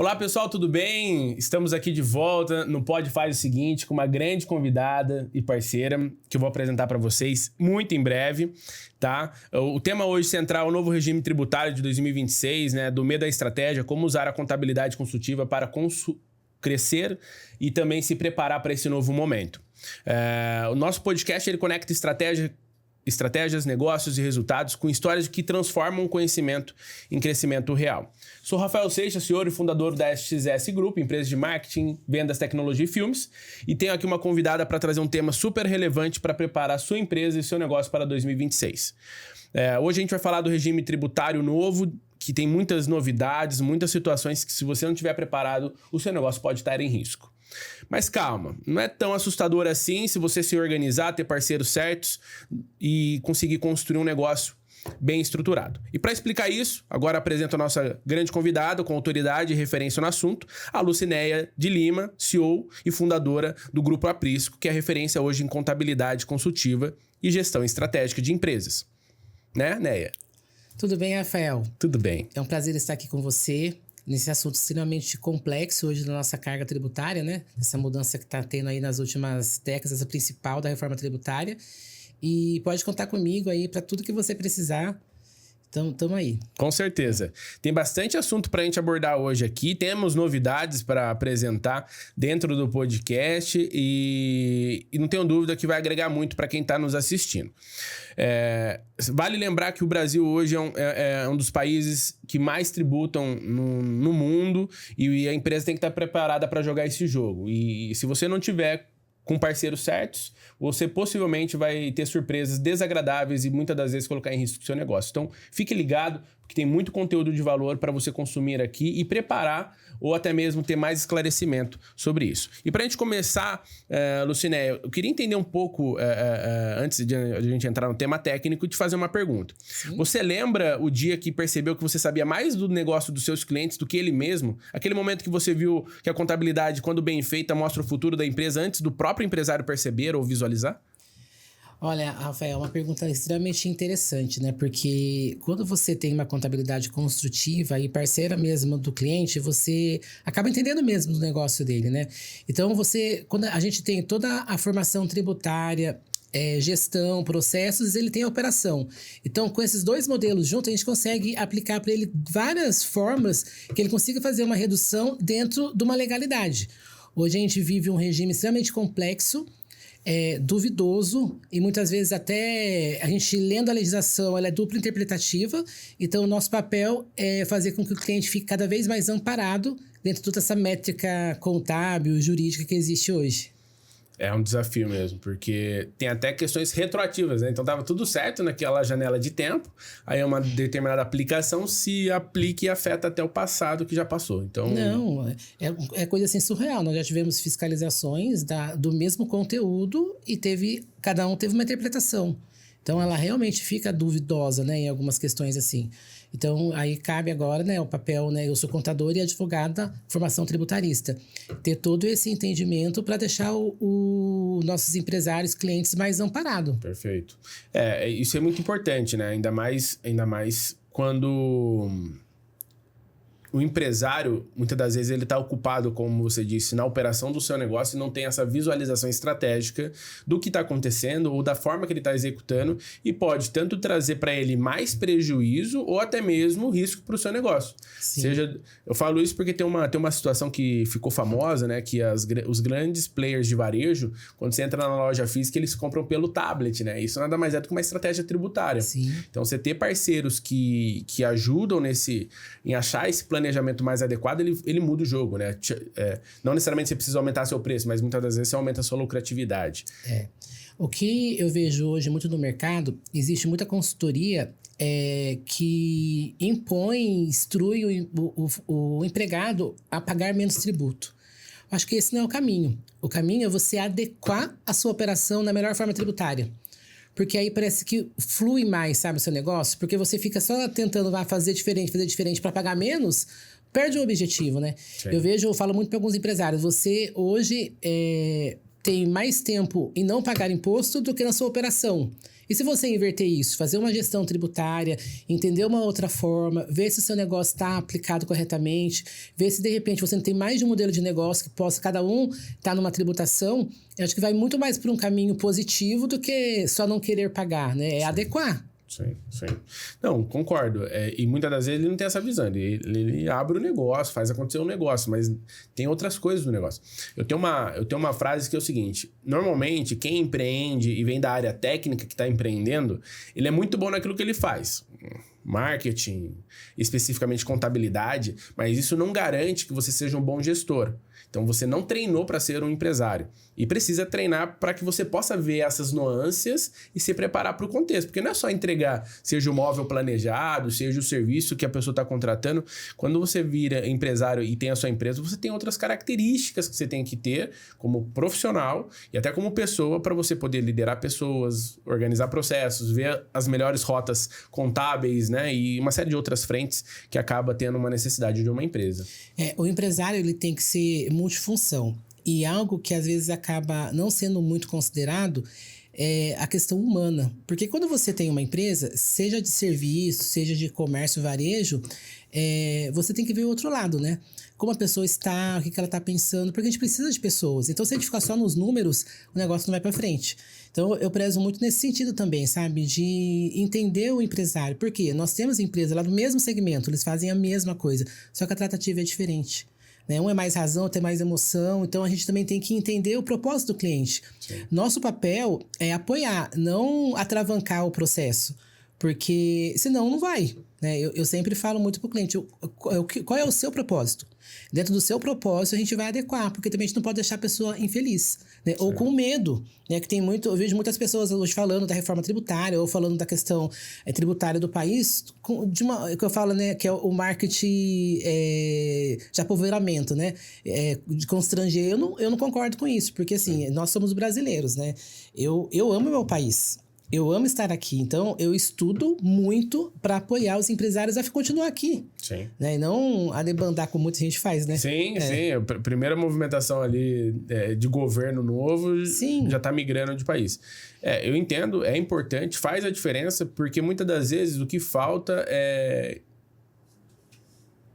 Olá pessoal, tudo bem? Estamos aqui de volta no Pod Faz o Seguinte com uma grande convidada e parceira que eu vou apresentar para vocês muito em breve, tá? O tema hoje central é o novo regime tributário de 2026, né? Do medo à estratégia, como usar a contabilidade consultiva para crescer e também se preparar para esse novo momento. O nosso podcast ele conecta estratégias, negócios e resultados com histórias que transformam o conhecimento em crescimento real. Sou Rafael Seixas, CEO e fundador da SXS Group, empresa de marketing, vendas, tecnologia e filmes, e tenho aqui uma convidada para trazer um tema super relevante para preparar a sua empresa e seu negócio para 2026. Hoje a gente vai falar do regime tributário novo, que tem muitas novidades, muitas situações que, se você não estiver preparado, o seu negócio pode estar em risco. Mas calma, não é tão assustador assim se você se organizar, ter parceiros certos e conseguir construir um negócio bem estruturado. E para explicar isso, agora apresento a nossa grande convidada com autoridade e referência no assunto, a Lucinéia de Lima, CEO e fundadora do Grupo Aprisco, que é referência hoje em contabilidade consultiva e gestão estratégica de empresas. Né, Néia? Tudo bem, Rafael? Tudo bem. É um prazer estar aqui com você nesse assunto extremamente complexo hoje da nossa carga tributária, né? Essa mudança que está tendo aí nas últimas décadas, essa principal da reforma tributária. E pode contar comigo aí para tudo que você precisar. Então, tamo aí. Com certeza. Tem bastante assunto para a gente abordar hoje aqui. Temos novidades para apresentar dentro do podcast e não tenho dúvida que vai agregar muito para quem está nos assistindo. Vale lembrar que o Brasil hoje é um dos países que mais tributam no mundo e a empresa tem que estar preparada para jogar esse jogo. E se você não tiver com parceiros certos, você possivelmente vai ter surpresas desagradáveis e muitas das vezes colocar em risco o seu negócio. Então, fique ligado, porque tem muito conteúdo de valor para você consumir aqui e preparar ou até mesmo ter mais esclarecimento sobre isso. E para a gente começar, Lucinéia, eu queria entender um pouco, antes de a gente entrar no tema técnico, te fazer uma pergunta. Sim. Você lembra o dia que percebeu que você sabia mais do negócio dos seus clientes do que ele mesmo? Aquele momento que você viu que a contabilidade, quando bem feita, mostra o futuro da empresa antes do próprio empresário perceber ou visualizar? Olha, Rafael, é uma pergunta extremamente interessante, né? Porque quando você tem uma contabilidade construtiva e parceira mesmo do cliente, você acaba entendendo mesmo do negócio dele, né? Então, quando a gente tem toda a formação tributária, gestão, processos, ele tem a operação. Então, com esses dois modelos juntos, a gente consegue aplicar para ele várias formas que ele consiga fazer uma redução dentro de uma legalidade. Hoje a gente vive um regime extremamente complexo, duvidoso e muitas vezes até a gente lendo a legislação ela é dupla interpretativa, então o nosso papel é fazer com que o cliente fique cada vez mais amparado dentro de toda essa métrica contábil e jurídica que existe hoje. É um desafio mesmo, porque tem até questões retroativas, né? Então tava tudo certo naquela janela de tempo, aí uma determinada aplicação se aplica e afeta até o passado que já passou. Então... Não, é coisa assim surreal. Nós já tivemos fiscalizações do mesmo conteúdo e cada um teve uma interpretação. Então ela realmente fica duvidosa, né, em algumas questões assim. Então aí cabe agora, né, o papel, né, eu sou contador e advogado da formação tributarista, ter todo esse entendimento para deixar nossos empresários, clientes mais amparados. Perfeito. Isso é muito importante, né, ainda mais quando o empresário, muitas das vezes, ele está ocupado, como você disse, na operação do seu negócio e não tem essa visualização estratégica do que está acontecendo ou da forma que ele está executando e pode tanto trazer para ele mais prejuízo ou até mesmo risco para o seu negócio. Sim. Eu falo isso porque tem uma situação que ficou famosa, né? Que os grandes players de varejo, quando você entra na loja física, eles compram pelo tablet, né? Isso nada mais é do que uma estratégia tributária. Sim. Então, você ter parceiros que ajudam em achar esse planejamento mais adequado, ele muda o jogo, né? Não necessariamente você precisa aumentar seu preço, mas muitas das vezes você aumenta a sua lucratividade. O que eu vejo hoje muito no mercado, existe muita consultoria que instrui o empregado a pagar menos tributo. Acho que esse não é o caminho. O caminho é você adequar a sua operação na melhor forma tributária. Porque aí parece que flui mais, sabe, o seu negócio? Porque você fica só tentando fazer diferente para pagar menos, perde o objetivo, né? Sim. Eu falo muito para alguns empresários, você hoje tem mais tempo em não pagar imposto do que na sua operação. E se você inverter isso, fazer uma gestão tributária, entender uma outra forma, ver se o seu negócio está aplicado corretamente, ver se de repente você não tem mais de um modelo de negócio que possa cada um estar numa tributação, eu acho que vai muito mais para um caminho positivo do que só não querer pagar, né? É adequar. Sim. Não, concordo. E muitas das vezes ele não tem essa visão. Ele abre o negócio, faz acontecer um negócio, mas tem outras coisas no negócio. Eu tenho uma frase que é o seguinte: normalmente, quem empreende e vem da área técnica que está empreendendo, ele é muito bom naquilo que ele faz. Marketing, especificamente contabilidade, mas isso não garante que você seja um bom gestor. Então, você não treinou para ser um empresário. E precisa treinar para que você possa ver essas nuances e se preparar para o contexto. Porque não é só entregar, seja o móvel planejado, seja o serviço que a pessoa está contratando. Quando você vira empresário e tem a sua empresa, você tem outras características que você tem que ter como profissional e até como pessoa para você poder liderar pessoas, organizar processos, ver as melhores rotas contábeis, né? E uma série de outras frentes que acaba tendo uma necessidade de uma empresa. O empresário ele tem que ser multifunção. E algo que às vezes acaba não sendo muito considerado é a questão humana. Porque quando você tem uma empresa, seja de serviço, seja de comércio, varejo, você tem que ver o outro lado, né? Como a pessoa está, o que ela está pensando, porque a gente precisa de pessoas. Então, se a gente ficar só nos números, o negócio não vai para frente. Então, eu prezo muito nesse sentido também, sabe? De entender o empresário. Por quê? Nós temos empresas lá do mesmo segmento, eles fazem a mesma coisa, só que a tratativa é diferente. Um é mais razão, outro é mais emoção. Então, a gente também tem que entender o propósito do cliente. Sim. Nosso papel é apoiar, não atravancar o processo. Porque senão não vai. Né? Eu sempre falo muito para o cliente, qual é o seu propósito? Dentro do seu propósito, a gente vai adequar, porque também a gente não pode deixar a pessoa infeliz, né? Ou com medo, né? Que tem eu vejo muitas pessoas hoje falando da reforma tributária ou falando da questão tributária do país, que eu falo, né? Que é o marketing de apoderamento, né? De constranger. Eu não concordo com isso, porque assim, nós somos brasileiros, né? Eu amo meu país. Eu amo estar aqui, então eu estudo muito para apoiar os empresários a continuar aqui. Sim. Né? E não a debandar como muita gente faz, né? Sim. A primeira movimentação ali de governo novo já está migrando de país. Eu entendo, é importante, faz a diferença, porque muitas das vezes o que falta é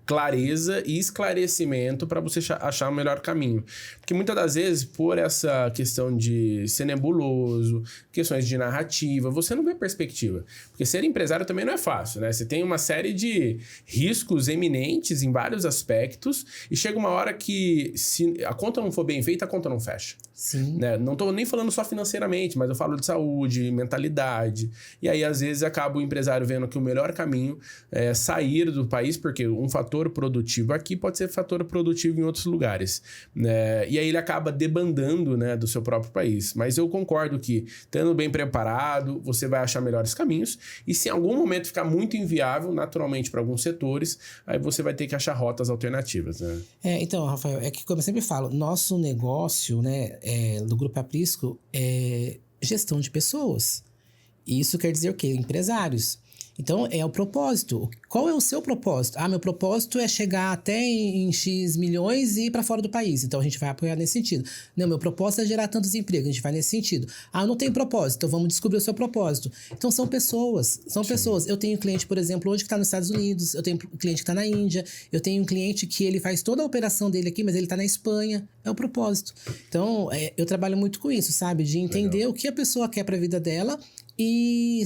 clareza e esclarecimento para você achar o melhor caminho. Porque muitas das vezes, por essa questão de ser nebuloso, questões de narrativa, você não vê perspectiva. Porque ser empresário também não é fácil, né? Você tem uma série de riscos eminentes em vários aspectos e chega uma hora que, se a conta não for bem feita, a conta não fecha. Sim. Né? Não estou nem falando só financeiramente, mas eu falo de saúde, mentalidade. E aí, às vezes, acaba o empresário vendo que o melhor caminho é sair do país, porque um fator produtivo aqui pode ser fator produtivo em outros lugares. Né? E aí ele acaba debandando, né, do seu próprio país. Mas eu concordo que, estando bem preparado, você vai achar melhores caminhos. E se em algum momento ficar muito inviável, naturalmente, para alguns setores, aí você vai ter que achar rotas alternativas. Né? Então, Rafael, é que, como eu sempre falo, nosso negócio, né, do Grupo Aprisco é gestão de pessoas. E isso quer dizer o quê? Empresários. Então, é o propósito. Qual é o seu propósito? Meu propósito é chegar até em X milhões e ir para fora do país. Então, a gente vai apoiar nesse sentido. Não, meu propósito é gerar tantos empregos. A gente vai nesse sentido. Não tem propósito. Então, vamos descobrir o seu propósito. Então, são pessoas. São pessoas. Eu tenho cliente, por exemplo, hoje que está nos Estados Unidos. Eu tenho cliente que está na Índia. Eu tenho um cliente que ele faz toda a operação dele aqui, mas ele está na Espanha. É o propósito. Então, eu trabalho muito com isso, sabe? De entender o que a pessoa quer para a vida dela e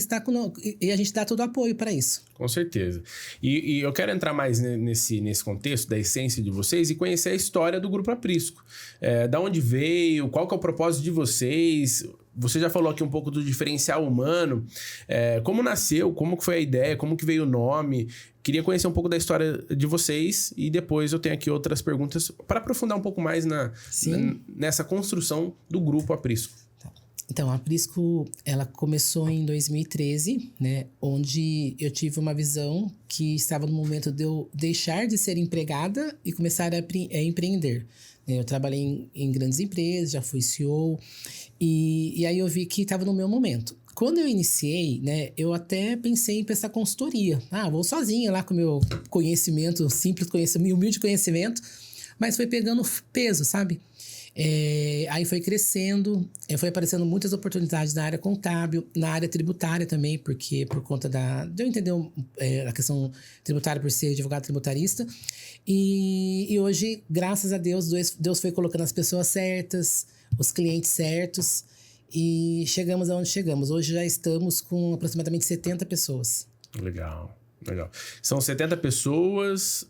a gente dá todo o apoio para isso. Com certeza. E eu quero entrar mais nesse contexto da essência de vocês e conhecer a história do Grupo Aprisco. Da onde veio, qual que é o propósito de vocês? Você já falou aqui um pouco do diferencial humano. Como nasceu, como que foi a ideia, como que veio o nome? Queria conhecer um pouco da história de vocês e depois eu tenho aqui outras perguntas para aprofundar um pouco mais nessa construção do Grupo Aprisco. Então, a Aprisco, ela começou em 2013, né? Onde eu tive uma visão que estava no momento de eu deixar de ser empregada e começar a empreender. Eu trabalhei em grandes empresas, já fui CEO, e aí eu vi que estava no meu momento. Quando eu iniciei, né, eu até pensei em prestar consultoria. Vou sozinha lá com o meu conhecimento, humilde conhecimento, mas foi pegando peso, sabe? Aí foi crescendo, foi aparecendo muitas oportunidades na área contábil, na área tributária também, porque por conta de eu entender a questão tributária por ser advogado tributarista. E hoje, graças a Deus, Deus foi colocando as pessoas certas, os clientes certos, e chegamos aonde chegamos. Hoje já estamos com aproximadamente 70 pessoas. Legal. São 70 pessoas,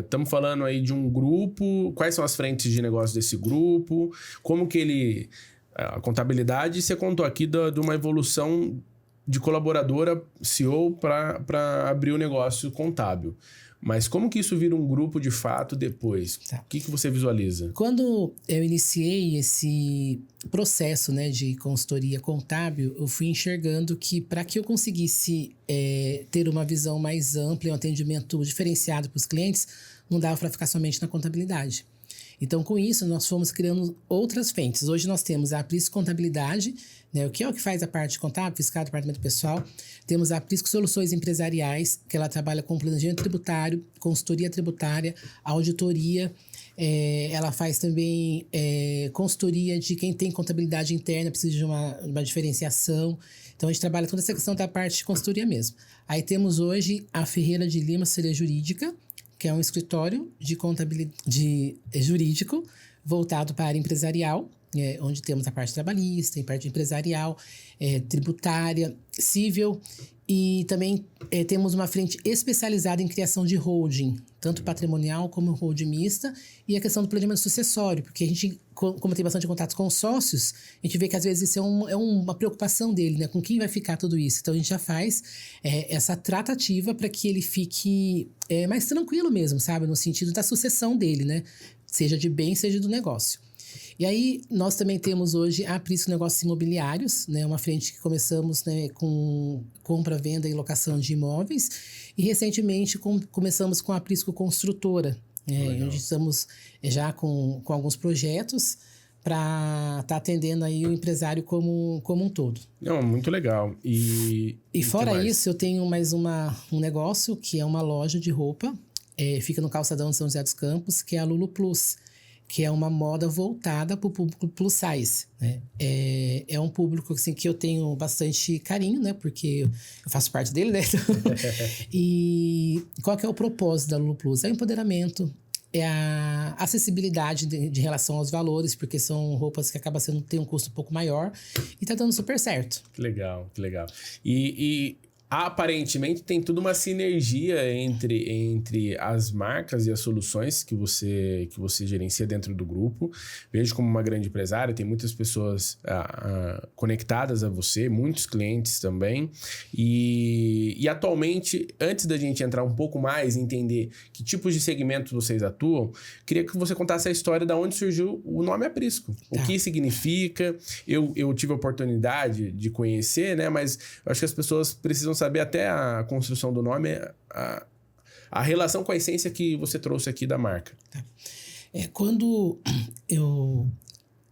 estamos falando aí de um grupo. Quais são as frentes de negócio desse grupo? Como que a contabilidade, você contou aqui de uma evolução de colaboradora CEO para abrir o negócio contábil. Mas como que isso vira um grupo de fato depois? Tá. O que você visualiza? Quando eu iniciei esse processo, né, de consultoria contábil, eu fui enxergando que para que eu conseguisse ter uma visão mais ampla e um atendimento diferenciado para os clientes, não dava para ficar somente na contabilidade. Então, com isso, nós fomos criando outras frentes. Hoje nós temos a Aprisco Contabilidade, né, que é o que faz a parte contábil, fiscal, departamento pessoal. Temos a Aprisco Soluções Empresariais, que ela trabalha com planejamento tributário, consultoria tributária, auditoria. Ela faz também consultoria de quem tem contabilidade interna, precisa de uma diferenciação. Então, a gente trabalha toda essa questão da parte de consultoria mesmo. Aí temos hoje a Ferreira de Lima Assessoria Jurídica, que é um escritório de contabilidade jurídico voltado para a área empresarial, onde temos a parte trabalhista, a parte empresarial, tributária, civil, e também temos uma frente especializada em criação de holding, tanto patrimonial como holding mista, e a questão do planejamento sucessório, porque a gente, como tem bastante contato com os sócios, a gente vê que às vezes isso é uma preocupação dele, né? Com quem vai ficar tudo isso. Então a gente já faz essa tratativa para que ele fique mais tranquilo mesmo, sabe? No sentido da sucessão dele, né? Seja de bem, seja do negócio. E aí, nós também temos hoje a Aprisco Negócios Imobiliários, né? Uma frente que começamos, né, com compra, venda e locação de imóveis. E recentemente começamos com a Aprisco Construtora, onde estamos já com alguns projetos para estar atendendo aí o empresário como um todo. Não, muito legal. E fora isso, eu tenho mais um negócio que é uma loja de roupa, fica no calçadão de São José dos Campos, que é a Lulu Plus, que é uma moda voltada para o público plus size, né? É um público assim, que eu tenho bastante carinho, né? Porque eu faço parte dele, né? E qual que é o propósito da Lulu Plus? É o empoderamento, é a acessibilidade de relação aos valores, porque são roupas que acabam tem um custo um pouco maior e tá dando super certo. Que legal. E aparentemente tem toda uma sinergia entre as marcas e as soluções que você gerencia dentro do grupo. Vejo como uma grande empresária, tem muitas pessoas conectadas a você, muitos clientes também. E atualmente, antes da gente entrar um pouco mais e entender que tipos de segmentos vocês atuam, queria que você contasse a história de onde surgiu o nome Aprisco. O que significa? Eu tive a oportunidade de conhecer, né? Mas eu acho que as pessoas precisam saber até a construção do nome, a relação com a essência que você trouxe aqui da marca. Tá. Quando eu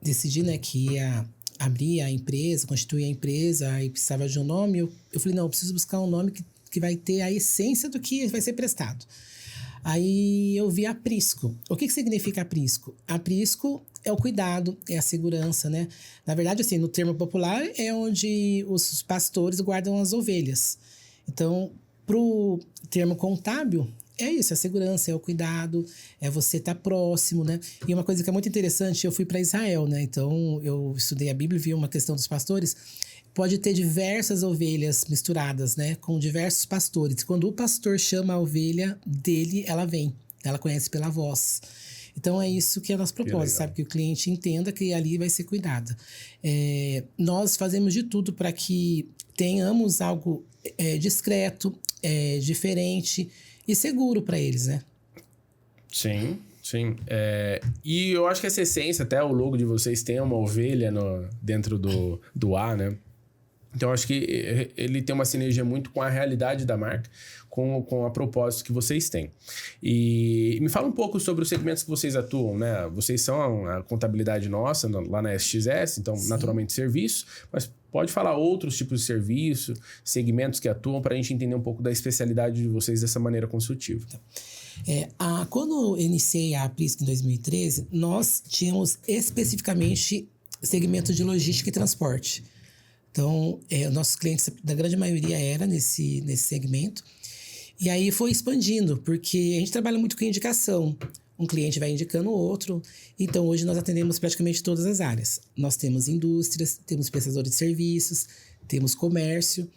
decidi, né, que ia abrir a empresa, constituir a empresa e precisava de um nome, eu falei, não, eu preciso buscar um nome que vai ter a essência do que vai ser prestado. Aí eu vi Aprisco. O que significa Aprisco? Aprisco é o cuidado, é a segurança, né? Na verdade, assim, no termo popular é onde os pastores guardam as ovelhas. Então, pro termo contábil, é isso, é a segurança, é o cuidado, é você estar próximo, né? E uma coisa que é muito interessante, eu fui para Israel, né? Então, eu estudei a Bíblia, vi uma questão dos pastores. Pode ter diversas ovelhas misturadas, né? Com diversos pastores. Quando o pastor chama a ovelha dele, ela vem. Ela conhece pela voz. Então, é isso que é o nosso propósito, sabe? Que o cliente entenda que ali vai ser cuidado. Nós fazemos de tudo para que tenhamos algo discreto, diferente e seguro para eles, né? Sim. E eu acho que essa essência, até o logo de vocês tem uma ovelha dentro do A, né? Então, eu acho que ele tem uma sinergia muito com a realidade da marca, com a propósito que vocês têm. E me fala um pouco sobre os segmentos que vocês atuam, né? Vocês são a contabilidade nossa, lá na SXS, então, sim, naturalmente, serviço, mas pode falar outros tipos de serviço, segmentos que atuam, para a gente entender um pouco da especialidade de vocês dessa maneira consultiva. Tá. Quando eu iniciei a Prisca em 2013, nós tínhamos especificamente segmento de logística e transporte. Então, nossos clientes, da grande maioria, era nesse segmento. E aí foi expandindo, porque a gente trabalha muito com indicação. Um cliente vai indicando o outro. Então, hoje nós atendemos praticamente todas as áreas. Nós temos indústrias, temos prestadores de serviços, temos comércio,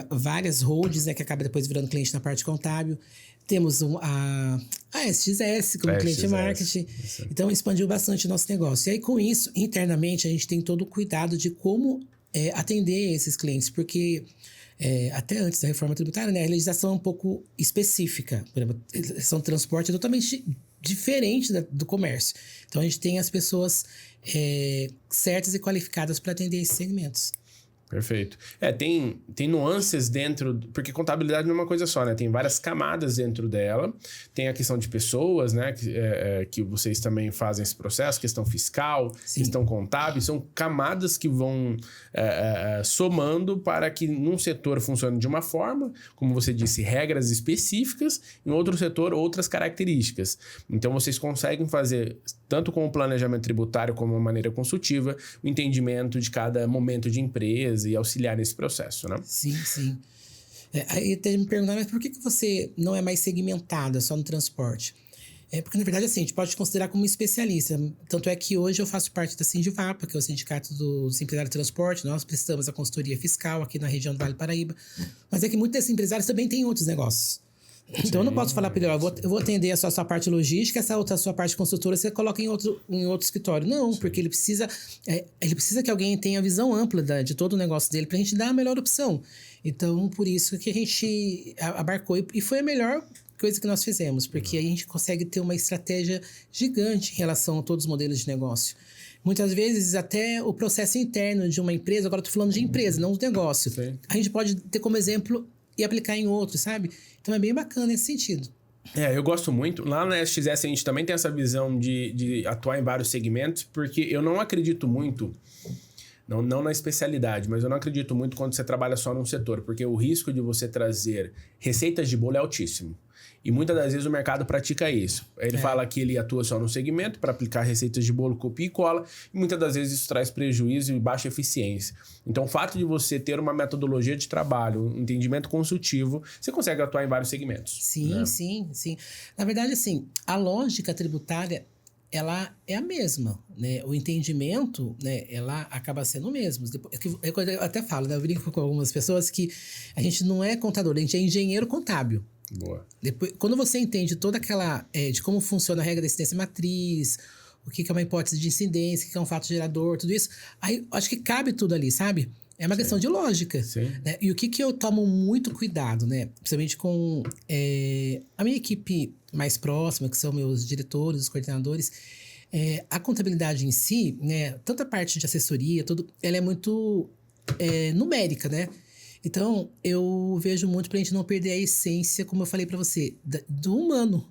várias holdings, né, que acaba depois virando cliente na parte contábil. Temos a SXS como cliente marketing. Isso. Então, expandiu bastante o nosso negócio. E aí, com isso, internamente, a gente tem todo o cuidado de como atender esses clientes, porque até antes da reforma tributária, né, a legislação é um pouco específica. Por exemplo, a legislação de transporte é totalmente diferente do comércio. Então, a gente tem as pessoas certas e qualificadas para atender esses segmentos. Perfeito. Tem nuances dentro... Porque contabilidade não é uma coisa só, né? Tem várias camadas dentro dela. Tem a questão de pessoas, né? Que vocês também fazem esse processo. Questão fiscal, Sim. Questão contábil. São camadas que vão somando para que num setor funcione de uma forma, como você disse, regras específicas. Em outro setor, outras características. Então, vocês conseguem fazer, tanto com o planejamento tributário como a maneira consultiva, o entendimento de cada momento de empresa e auxiliar nesse processo, né? Sim, sim. Aí até me perguntar, mas por que você não é mais segmentada só no transporte? Porque, na verdade, assim, a gente pode considerar como especialista. Tanto é que hoje eu faço parte da Sindivapa, que é o Sindicato dos Empresários de Transporte. Nós prestamos a consultoria fiscal aqui na região do Vale do Paraíba. Mas é que muitos desses empresários também têm outros negócios. Então, eu não posso falar para ele, eu vou atender a sua parte logística, essa outra sua parte consultora, você coloca em outro escritório. Não, Sim. Porque ele precisa que alguém tenha a visão ampla de todo o negócio dele para a gente dar a melhor opção. Então, por isso que a gente abarcou. E foi a melhor coisa que nós fizemos, porque a gente consegue ter uma estratégia gigante em relação a todos os modelos de negócio. Muitas vezes, até o processo interno de uma empresa, agora eu estou falando de empresa, não do negócio. Sim. A gente pode ter como exemplo e aplicar em outros, sabe? Então é bem bacana nesse sentido. Eu gosto muito. Lá na SXS a gente também tem essa visão de atuar em vários segmentos, porque eu não acredito muito, não na especialidade, mas eu não acredito muito quando você trabalha só num setor, porque o risco de você trazer receitas de bolo é altíssimo. E muitas das vezes o mercado pratica isso. Ele fala que ele atua só no segmento para aplicar receitas de bolo, copia e cola. E muitas das vezes isso traz prejuízo e baixa eficiência. Então, o fato de você ter uma metodologia de trabalho, um entendimento consultivo, você consegue atuar em vários segmentos. Sim, né? sim. Na verdade, assim, a lógica tributária, ela é a mesma, né? O entendimento, né? Ela acaba sendo o mesmo. Eu até falo, né? Eu brinco com algumas pessoas que a gente não é contador, a gente é engenheiro contábil. Boa. Depois, quando você entende toda aquela... de como funciona a regra da incidência matriz, o que é uma hipótese de incidência, o que é um fato gerador, tudo isso, aí acho que cabe tudo ali, sabe? É uma questão de lógica. Sim. Né? E o que eu tomo muito cuidado, né? Principalmente com a minha equipe mais próxima, que são meus diretores, os coordenadores, a contabilidade em si, né? Tanto a parte de assessoria, ela é muito numérica, né? Então, eu vejo muito pra gente não perder a essência, como eu falei pra você, do humano,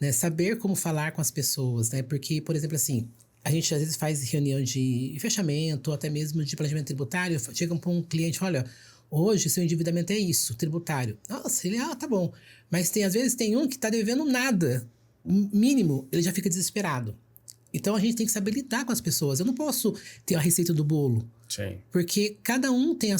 né? Saber como falar com as pessoas, né? Porque, por exemplo, assim, a gente às vezes faz reunião de fechamento, ou até mesmo de planejamento tributário, chega pra um cliente e fala, olha, hoje seu endividamento é isso, tributário. Nossa, ele, tá bom. Mas às vezes tem um que tá devendo nada, mínimo, ele já fica desesperado. Então, a gente tem que saber lidar com as pessoas. Eu não posso ter a receita do bolo. Sim. Porque cada um tem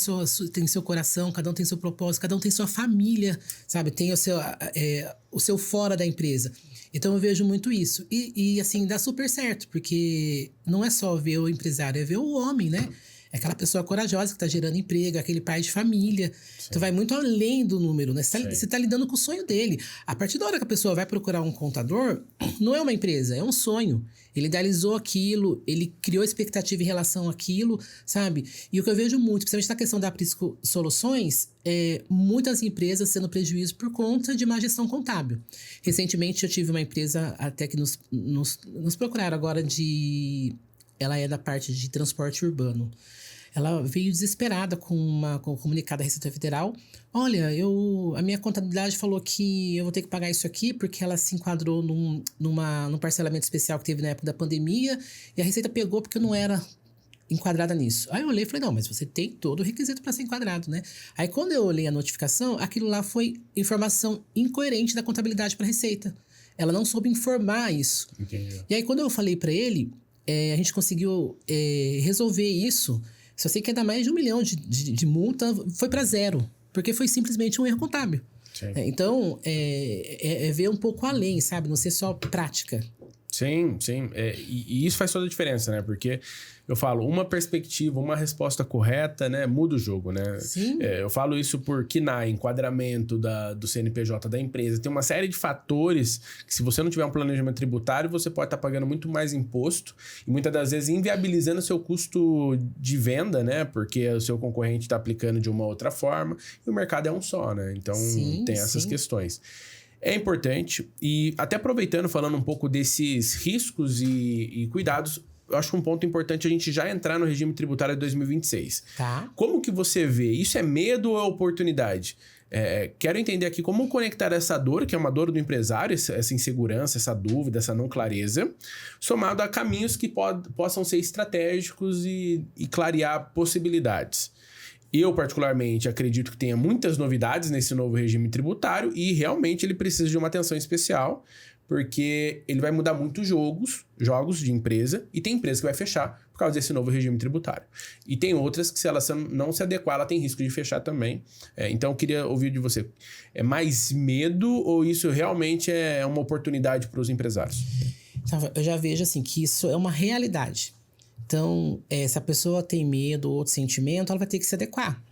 tem seu coração, cada um tem seu propósito, cada um tem sua família, sabe? Tem o seu fora da empresa. Então, eu vejo muito isso. E assim, dá super certo, porque não é só ver o empresário, é ver o homem, né? É aquela pessoa corajosa que está gerando emprego, aquele pai de família. Sim. Então, vai muito além do número, né? Você tá lidando com o sonho dele. A partir da hora que a pessoa vai procurar um contador, não é uma empresa, é um sonho. Ele idealizou aquilo, ele criou expectativa em relação àquilo, sabe? E o que eu vejo muito, principalmente na questão da Prisco Soluções, muitas empresas sendo prejuízo por conta de má gestão contábil. Recentemente, eu tive uma empresa até que nos procuraram agora ela é da parte de transporte urbano. Ela veio desesperada com um comunicado da Receita Federal. Olha, a minha contabilidade falou que eu vou ter que pagar isso aqui porque ela se enquadrou num parcelamento especial que teve na época da pandemia e a Receita pegou porque eu não era enquadrada nisso. Aí eu olhei e falei, não, mas você tem todo o requisito para ser enquadrado, né? Aí quando eu olhei a notificação, aquilo lá foi informação incoerente da contabilidade para a Receita. Ela não soube informar isso. Entendi. E aí quando eu falei para ele, a gente conseguiu resolver isso. Só sei que é dar mais de 1 milhão de multa, foi para 0. Porque foi simplesmente um erro contábil. Então, ver um pouco além, sabe? Não ser só prática. Sim. E isso faz toda a diferença, né? Porque eu falo, uma perspectiva, uma resposta correta, né? Muda o jogo, né? Sim. Eu falo isso por KNAI, enquadramento do CNPJ da empresa. Tem uma série de fatores que, se você não tiver um planejamento tributário, você pode estar pagando muito mais imposto e muitas das vezes inviabilizando o seu custo de venda, né? Porque o seu concorrente está aplicando de uma outra forma e o mercado é um só, né? Então, tem essas questões. É importante, e até aproveitando, falando um pouco desses riscos e cuidados, eu acho um ponto importante a gente já entrar no regime tributário de 2026. Tá. Como que você vê? Isso é medo ou é oportunidade? Quero entender aqui como conectar essa dor, que é uma dor do empresário, essa insegurança, essa dúvida, essa não clareza, somado a caminhos que possam ser estratégicos e clarear possibilidades. Eu, particularmente, acredito que tenha muitas novidades nesse novo regime tributário e realmente ele precisa de uma atenção especial, porque ele vai mudar muitos jogos de empresa, e tem empresa que vai fechar por causa desse novo regime tributário. E tem outras que, se elas não se adequar, ela tem risco de fechar também. Então, eu queria ouvir de você. É mais medo ou isso realmente é uma oportunidade para os empresários? Eu já vejo assim que isso é uma realidade. Então, se a pessoa tem medo ou outro sentimento, ela vai ter que se adequar.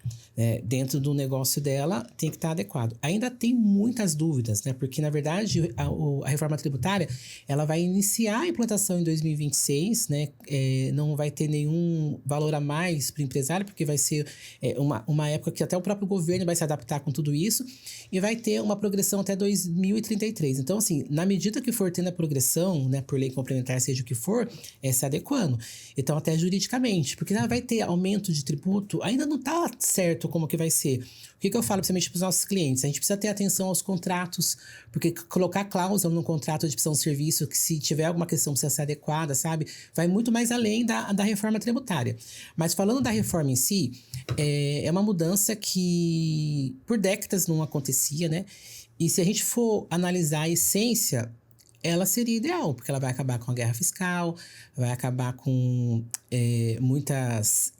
Dentro do negócio dela, tem que estar adequado. Ainda tem muitas dúvidas, né? Porque, na verdade, a reforma tributária, ela vai iniciar a implantação em 2026, né? Não vai ter nenhum valor a mais para o empresário, porque vai ser uma época que até o próprio governo vai se adaptar com tudo isso, e vai ter uma progressão até 2033. Então, assim, na medida que for tendo a progressão, né, por lei complementar, seja o que for, se adequando. Então, até juridicamente, porque vai ter aumento de tributo, ainda não está certo como que vai ser. O que eu falo principalmente para os nossos clientes? A gente precisa ter atenção aos contratos, porque colocar cláusula no contrato de prestação de serviço, que se tiver alguma questão precisa ser adequada, sabe? Vai muito mais além da reforma tributária. Mas falando da reforma em si, é uma mudança que por décadas não acontecia, né? E se a gente for analisar a essência, ela seria ideal, porque ela vai acabar com a guerra fiscal, vai acabar com muitas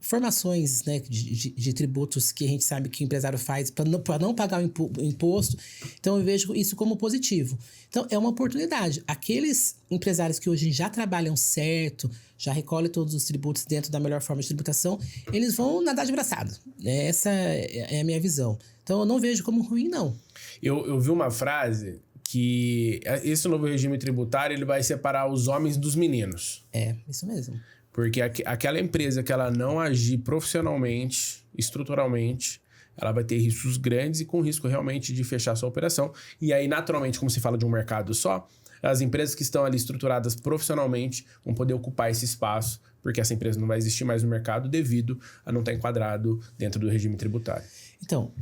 formações, né, de tributos que a gente sabe que o empresário faz para não pagar o imposto. Então, eu vejo isso como positivo. Então, é uma oportunidade. Aqueles empresários que hoje já trabalham certo, já recolhem todos os tributos dentro da melhor forma de tributação, eles vão nadar de braçada. Essa é a minha visão. Então, eu não vejo como ruim, não. Eu vi uma frase que esse novo regime tributário ele vai separar os homens dos meninos. Isso mesmo. Porque aquela empresa que ela não agir profissionalmente, estruturalmente, ela vai ter riscos grandes e com risco realmente de fechar sua operação. E aí, naturalmente, como se fala de um mercado só, as empresas que estão ali estruturadas profissionalmente vão poder ocupar esse espaço, porque essa empresa não vai existir mais no mercado devido a não estar enquadrado dentro do regime tributário. Então,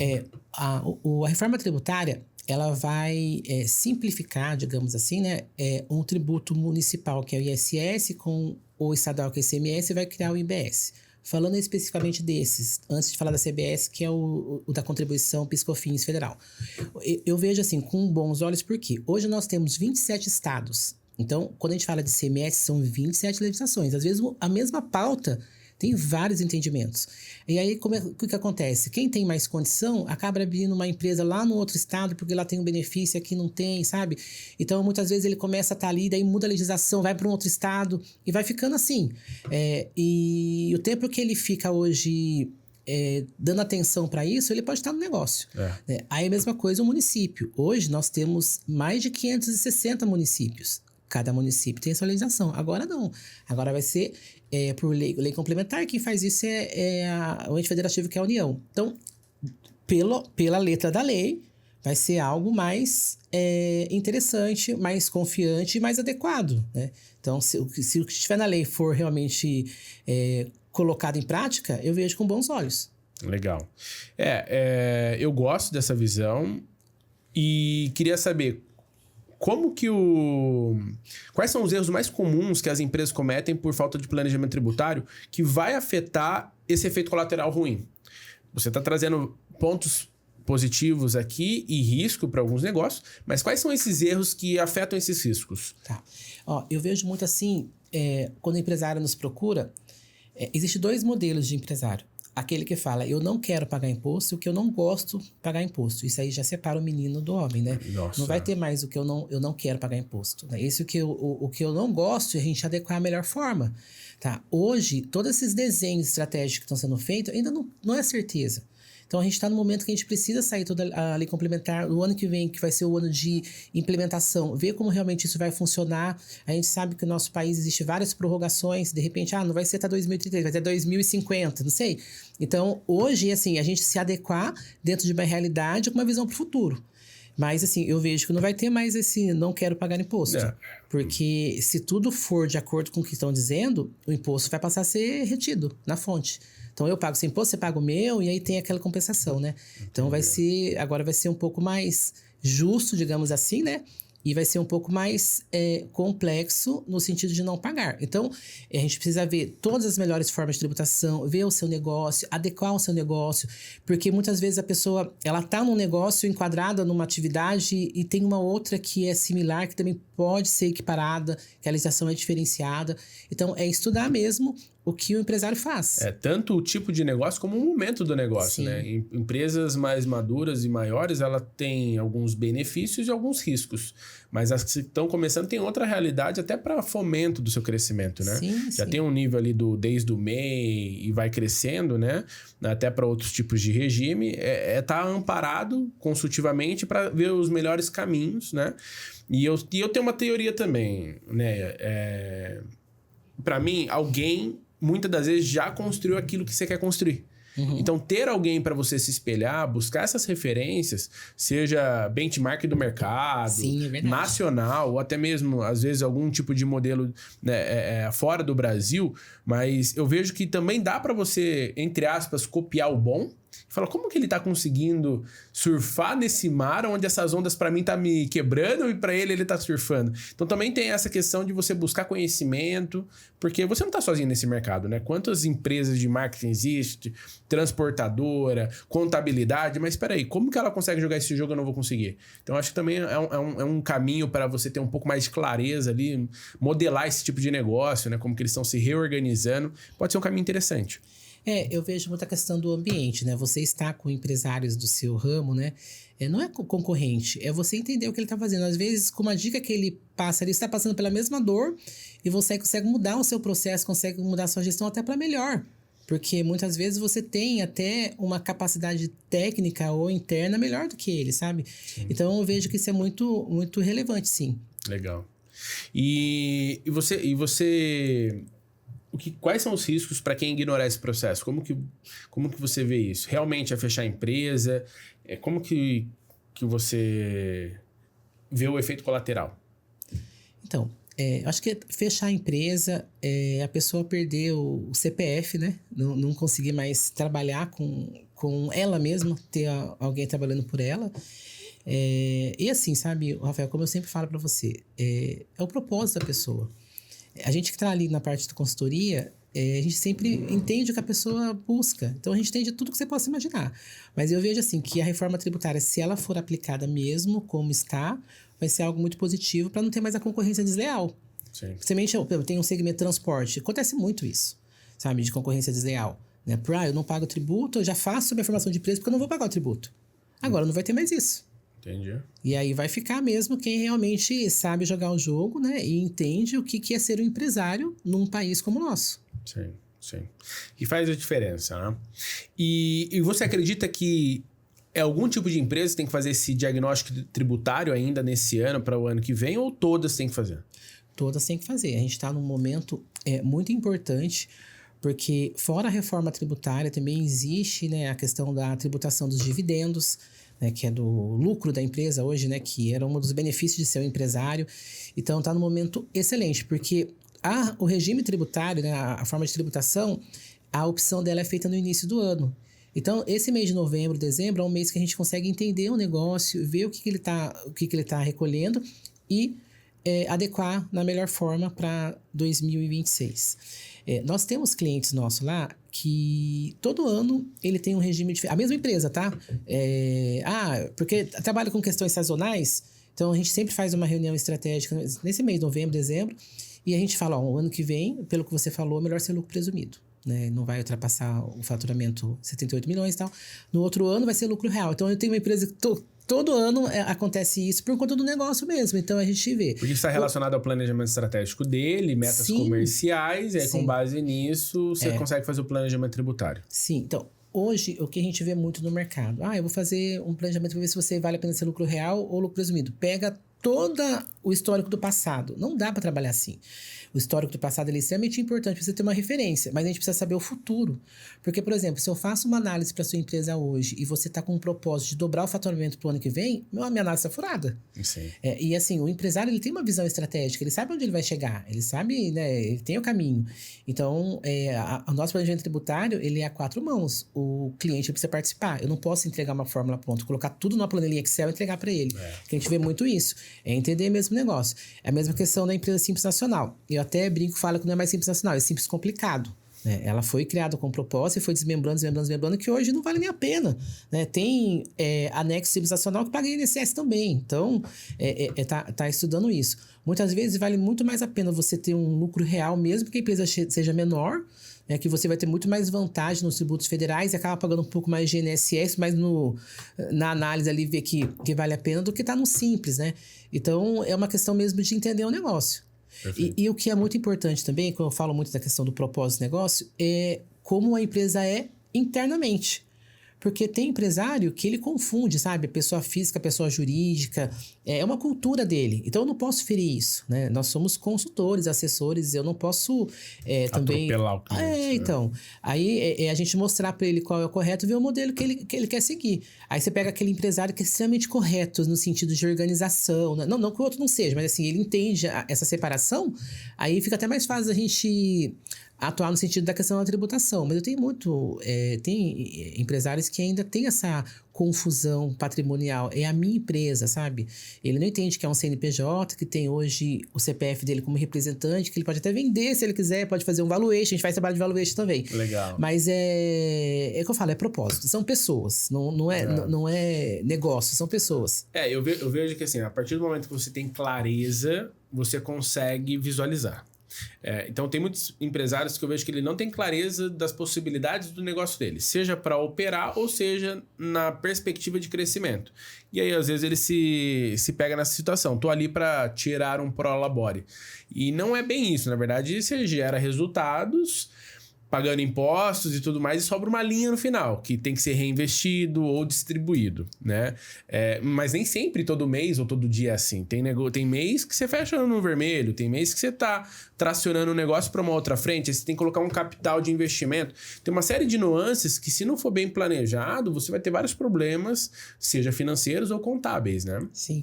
a reforma tributária, ela vai simplificar, digamos assim, né, um tributo municipal, que é o ISS, com o estadual, que é o ICMS, e vai criar o IBS. Falando especificamente desses, antes de falar da CBS, que é o da contribuição PIS/COFINS federal. Eu vejo assim, com bons olhos, porque hoje nós temos 27 estados. Então, quando a gente fala de ICMS, são 27 legislações. Às vezes, a mesma pauta tem vários entendimentos. E aí, o que acontece? Quem tem mais condição acaba abrindo uma empresa lá no outro estado, porque lá tem um benefício, aqui não tem, sabe? Então, muitas vezes ele começa a estar ali, daí muda a legislação, vai para um outro estado e vai ficando assim. E o tempo que ele fica hoje dando atenção para isso, ele pode estar no negócio. Aí a mesma coisa o município. Hoje nós temos mais de 560 municípios. Cada município tem a sua legislação. Agora não. Agora vai ser por lei complementar. Quem faz isso o ente federativo, que é a União. Então, pela letra da lei, vai ser algo mais interessante, mais confiante e mais adequado, né? Então, se o que estiver na lei for realmente colocado em prática, eu vejo com bons olhos. Legal. Eu gosto dessa visão e queria saber como que quais são os erros mais comuns que as empresas cometem por falta de planejamento tributário que vai afetar esse efeito colateral ruim? Você está trazendo pontos positivos aqui e risco para alguns negócios, mas quais são esses erros que afetam esses riscos? Tá. Ó, eu vejo muito assim, quando o empresário nos procura, existem dois modelos de empresário. Aquele que fala, eu não quero pagar imposto, o que eu não gosto de pagar imposto. Isso aí já separa o menino do homem, né? Nossa. Não vai ter mais o que eu não quero pagar imposto. Né? Esse o que eu não gosto, a gente adequar a melhor forma. Tá? Hoje, todos esses desenhos estratégicos que estão sendo feitos, ainda não é certeza. Então, a gente está no momento que a gente precisa sair toda a lei complementar. No ano que vem, que vai ser o ano de implementação, ver como realmente isso vai funcionar. A gente sabe que no nosso país existe várias prorrogações. De repente, não vai ser até 2033, vai ser 2050, não sei. Então, hoje, assim, a gente se adequar dentro de uma realidade com uma visão para o futuro. Mas, assim, eu vejo que não vai ter mais esse não quero pagar imposto. Porque se tudo for de acordo com o que estão dizendo, o imposto vai passar a ser retido na fonte. Então, eu pago sem imposto, você paga o meu, e aí tem aquela compensação, né? Então, agora vai ser um pouco mais justo, digamos assim, né? E vai ser um pouco mais complexo no sentido de não pagar. Então, a gente precisa ver todas as melhores formas de tributação, ver o seu negócio, adequar o seu negócio, porque muitas vezes a pessoa, ela está num negócio enquadrada numa atividade e tem uma outra que é similar, que também pode ser equiparada, que a legislação é diferenciada. Então, é estudar mesmo o que o empresário faz. Tanto o tipo de negócio como o momento do negócio, Sim. né? Empresas mais maduras e maiores, ela tem alguns benefícios e alguns riscos. Mas as que estão começando têm outra realidade até para fomento do seu crescimento, né? Sim, Já sim. tem um nível ali desde o MEI e vai crescendo, né? Até para outros tipos de regime. Tá amparado consultivamente para ver os melhores caminhos, né? E eu tenho uma teoria também, né? Para mim, alguém muitas das vezes já construiu aquilo que você quer construir. Então, ter alguém para você se espelhar, buscar essas referências, seja benchmark do mercado, Sim, é verdade. nacional, ou até mesmo, às vezes, algum tipo de modelo, né, fora do Brasil, mas eu vejo que também dá para você, entre aspas, copiar o bom. Fala, como que ele tá conseguindo surfar nesse mar onde essas ondas para mim tá me quebrando e para ele tá surfando? Então também tem essa questão de você buscar conhecimento, porque você não tá sozinho nesse mercado, né? Quantas empresas de marketing existem, transportadora, contabilidade, mas espera aí, como que ela consegue jogar esse jogo e eu não vou conseguir? Então acho que também é um caminho para você ter um pouco mais de clareza ali, modelar esse tipo de negócio, né? Como que eles estão se reorganizando, pode ser um caminho interessante. Eu vejo muita questão do ambiente, né? Você está com empresários do seu ramo, né? Não é concorrente, é você entender o que ele está fazendo. Às vezes, com uma dica que ele passa, ele está passando pela mesma dor e você consegue mudar o seu processo, consegue mudar a sua gestão até para melhor. Porque muitas vezes você tem até uma capacidade técnica ou interna melhor do que ele, sabe? Sim. Então, eu vejo que isso é muito, muito relevante, sim. Legal. E você... Quais são os riscos para quem ignorar esse processo? Como que você vê isso? Realmente é fechar a empresa? Como que você vê o efeito colateral? Então, eu acho que fechar a empresa é a pessoa perder o CPF, né? Não conseguir mais trabalhar com ela mesma, ter alguém trabalhando por ela. E assim, sabe, Rafael, como eu sempre falo para você, é o propósito da pessoa. A gente que está ali na parte de consultoria, a gente sempre entende o que a pessoa busca. Então, a gente entende tudo que você possa imaginar. Mas eu vejo assim, que a reforma tributária, se ela for aplicada mesmo como está, vai ser algo muito positivo para não ter mais a concorrência desleal. Sim. Principalmente, eu tenho um segmento de transporte. Acontece muito isso, sabe? De concorrência desleal. Né? Eu não pago tributo, eu já faço minha formação de preço porque eu não vou pagar o tributo. Agora, não vai ter mais isso. Entendi. E aí vai ficar mesmo quem realmente sabe jogar o jogo, né? E entende o que é ser um empresário num país como o nosso. Sim, sim. E faz a diferença, né? E você acredita que algum tipo de empresa tem que fazer esse diagnóstico tributário ainda nesse ano para o ano que vem ou todas têm que fazer? Todas têm que fazer. A gente está num momento muito importante, porque fora a reforma tributária também existe, né, a questão da tributação dos dividendos, né, que é do lucro da empresa hoje, né, que era um dos benefícios de ser um empresário. Então, está num momento excelente, porque o regime tributário, né, a forma de tributação, a opção dela é feita no início do ano. Então, esse mês de novembro, dezembro, é um mês que a gente consegue entender o negócio, ver o que ele tá recolhendo e adequar na melhor forma para 2026. Nós temos clientes nossos lá que todo ano ele tem um regime diferente. A mesma empresa, tá? Porque trabalha com questões sazonais, então a gente sempre faz uma reunião estratégica nesse mês, novembro, dezembro, e a gente fala, o ano que vem, pelo que você falou, é melhor ser lucro presumido. Né? Não vai ultrapassar o faturamento 78 milhões e tal. No outro ano vai ser lucro real. Então eu tenho uma empresa que todo ano acontece isso por conta do negócio mesmo. Então a gente vê. Porque isso está relacionado ao planejamento estratégico dele, metas comerciais, e aí com base nisso você consegue fazer o planejamento tributário. Sim, então hoje o que a gente vê muito no mercado. Eu vou fazer um planejamento para ver se você vale a pena ser lucro real ou lucro presumido. Pega todo o histórico do passado. Não dá para trabalhar assim. O histórico do passado é extremamente importante para você ter uma referência, mas a gente precisa saber o futuro. Porque, por exemplo, se eu faço uma análise para sua empresa hoje e você está com um propósito de dobrar o faturamento para o ano que vem, minha análise está furada. Sim. E assim, o empresário ele tem uma visão estratégica, ele sabe onde ele vai chegar, ele sabe, né, ele tem o caminho. Então, o nosso planejamento tributário, ele é a 4 mãos. O cliente precisa participar. Eu não posso entregar uma fórmula pronta, colocar tudo numa planilha Excel e entregar para ele. Porque a gente vê muito isso. É entender mesmo o negócio. É a mesma questão da empresa Simples Nacional. Eu até brinco e falo que não é mais Simples Nacional, é Simples Complicado. Né? Ela foi criada com propósito e foi desmembrando, que hoje não vale nem a pena. Né? Tem anexo Simples Nacional que paga INSS também. Então, tá estudando isso. Muitas vezes vale muito mais a pena você ter um lucro real, mesmo que a empresa seja menor, que você vai ter muito mais vantagem nos tributos federais e acaba pagando um pouco mais de INSS, mas na análise ali ver que vale a pena do que tá no Simples, né? Então, é uma questão mesmo de entender o negócio. E o que é muito importante também, quando eu falo muito da questão do propósito do negócio, é como a empresa é internamente. Porque tem empresário que ele confunde, sabe? A pessoa física, a pessoa jurídica. É uma cultura dele. Então, eu não posso ferir isso, né? Nós somos consultores, assessores. Eu não posso também... atropelar o cliente. Então. Aí, a gente mostrar para ele qual é o correto e ver o modelo que ele quer seguir. Aí, você pega aquele empresário que é extremamente correto no sentido de organização. Né? Não que o outro não seja, mas assim, ele entende essa separação. Aí, fica até mais fácil a gente atuar no sentido da questão da tributação. Mas eu tenho tem empresários que ainda têm essa confusão patrimonial. É a minha empresa, sabe? Ele não entende que é um CNPJ, que tem hoje o CPF dele como representante, que ele pode até vender se ele quiser, pode fazer um valuation, a gente faz trabalho de valuation também. Legal. Mas é o que eu falo, é propósito. São pessoas, não é negócio, são pessoas. Eu vejo que assim, a partir do momento que você tem clareza, você consegue visualizar. Então tem muitos empresários que eu vejo que ele não tem clareza das possibilidades do negócio dele, seja para operar ou seja na perspectiva de crescimento. E aí às vezes ele se pega nessa situação, tô ali para tirar um prolabore. E não é bem isso, na verdade você gera resultados pagando impostos e tudo mais, e sobra uma linha no final, que tem que ser reinvestido ou distribuído, né? Mas nem sempre todo mês ou todo dia é assim. Tem mês que você fecha no vermelho, tem mês que você tá tracionando o negócio para uma outra frente, aí você tem que colocar um capital de investimento. Tem uma série de nuances que, se não for bem planejado, você vai ter vários problemas, seja financeiros ou contábeis, né? Sim.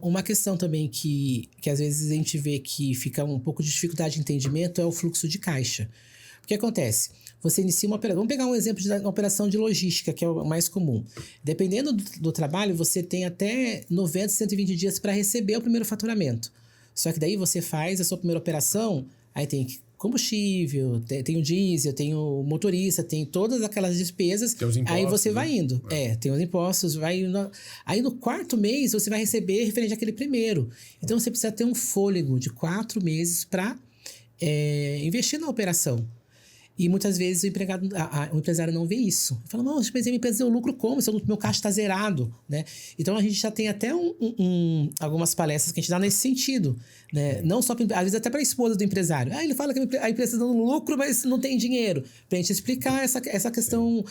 Uma questão também que às vezes a gente vê que fica um pouco de dificuldade de entendimento é o fluxo de caixa. O que acontece? Você inicia uma operação. Vamos pegar um exemplo de uma operação de logística, que é o mais comum. Dependendo do trabalho, você tem até 90, 120 dias para receber o primeiro faturamento. Só que daí você faz a sua primeira operação, aí tem combustível, tem o diesel, tem o motorista, tem todas aquelas despesas. Tem os impostos, aí você vai indo. Tem os impostos, vai indo. Aí no 4º mês você vai receber referente àquele primeiro. Então você precisa ter um fôlego de 4 meses para investir na operação. E muitas vezes o empresário não vê isso. Fala, mas a minha empresa deu lucro como? Meu caixa está zerado, né? Então, a gente já tem até algumas palestras que a gente dá nesse sentido, né? Não só, às vezes até para a esposa do empresário. Ele fala que a empresa está dando lucro, mas não tem dinheiro. Para a gente explicar essa questão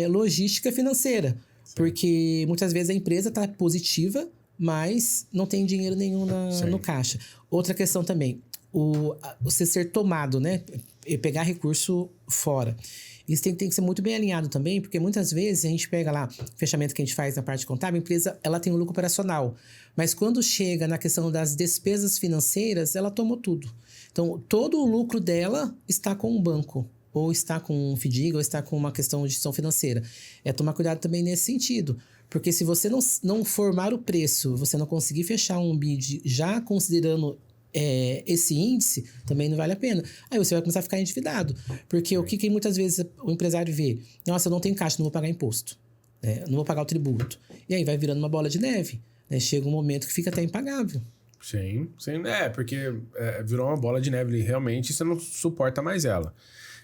logística financeira. Sim. Porque muitas vezes a empresa está positiva, mas não tem dinheiro nenhum no caixa. Outra questão também, você ser tomado, né? E pegar recurso fora. Isso tem que ser muito bem alinhado também, porque muitas vezes a gente pega lá o fechamento que a gente faz na parte contábil, a empresa ela tem um lucro operacional, mas quando chega na questão das despesas financeiras, ela tomou tudo. Então, todo o lucro dela está com o banco. ou está com fadiga, ou está com uma questão de gestão financeira. É tomar cuidado também nesse sentido. Porque se você não formar o preço, você não conseguir fechar um bid já considerando esse índice, também não vale a pena. Aí você vai começar a ficar endividado. Porque o que muitas vezes o empresário vê? Nossa, eu não tenho caixa, não vou pagar imposto. Não vou pagar o tributo. E aí vai virando uma bola de neve. Chega um momento que fica até impagável. Sim. Porque virou uma bola de neve. Realmente você não suporta mais ela.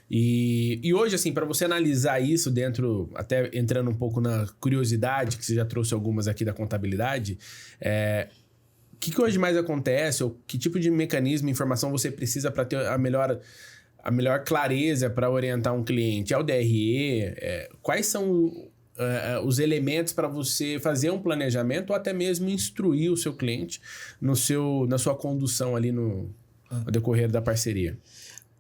E hoje, assim, para você analisar isso dentro, até entrando um pouco na curiosidade, que você já trouxe algumas aqui da contabilidade, o que hoje mais acontece, ou que tipo de mecanismo, informação você precisa para ter a melhor clareza para orientar um cliente? É o DRE? Quais são os elementos para você fazer um planejamento ou até mesmo instruir o seu cliente na sua condução ali no decorrer da parceria?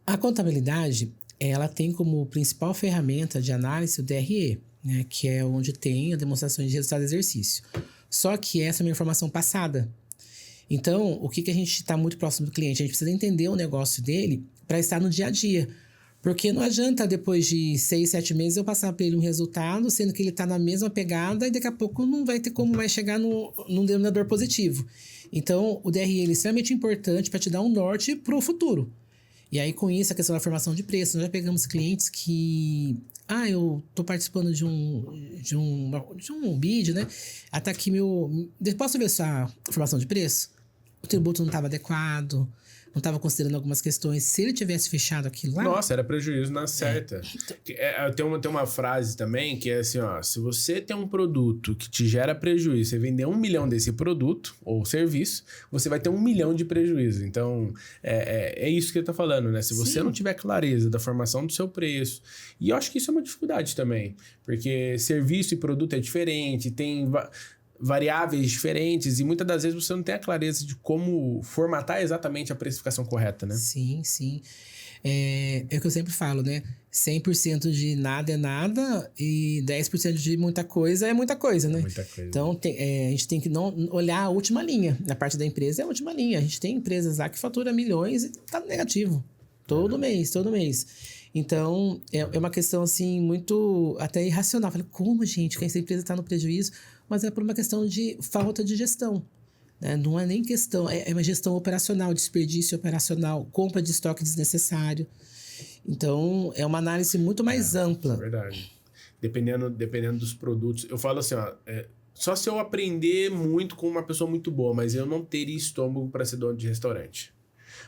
A contabilidade, ela tem como principal ferramenta de análise o DRE, né, que é onde tem a demonstração de resultado do exercício. Só que essa é uma informação passada. Então, o que a gente está muito próximo do cliente? A gente precisa entender o negócio dele para estar no dia a dia. Porque não adianta, depois de 6, 7 meses, eu passar para ele um resultado, sendo que ele está na mesma pegada e daqui a pouco não vai ter como vai chegar num denominador positivo. Então, o DRE é extremamente importante para te dar um norte para o futuro. E aí, com isso, a questão da formação de preço. Nós já pegamos clientes que... eu tô participando de um bid, né? Até aqui posso ver sua formação de preço? O tributo não estava adequado, não estava considerando algumas questões. Se ele tivesse fechado aquilo lá... Nossa, era prejuízo na certa. Tem uma frase também que é assim, ó... Se você tem um produto que te gera prejuízo, você vender 1 milhão desse produto ou serviço, você vai ter 1 milhão de prejuízo. Então, é isso que ele tá falando, né? Se você não tiver clareza da formação do seu preço... E eu acho que isso é uma dificuldade também. Porque serviço e produto é diferente, tem... variáveis diferentes e muitas das vezes você não tem a clareza de como formatar exatamente a precificação correta, né? Sim. É o que eu sempre falo, né? 100% de nada é nada e 10% de muita coisa é muita coisa, né? Muita coisa. Então, a gente tem que não olhar a última linha. Na parte da empresa é a última linha. A gente tem empresas lá que faturam milhões e tá negativo. Todo mês. Então, é uma questão, assim, muito até irracional. Eu falei, como, gente, que essa empresa tá no prejuízo? Mas é por uma questão de falta de gestão. Né? Não é nem questão... É uma gestão operacional, desperdício operacional, compra de estoque desnecessário. Então, é uma análise muito mais ampla. É verdade. Dependendo dos produtos. Eu falo assim, ó... só se eu aprender muito com uma pessoa muito boa, mas eu não teria estômago para ser dono de restaurante.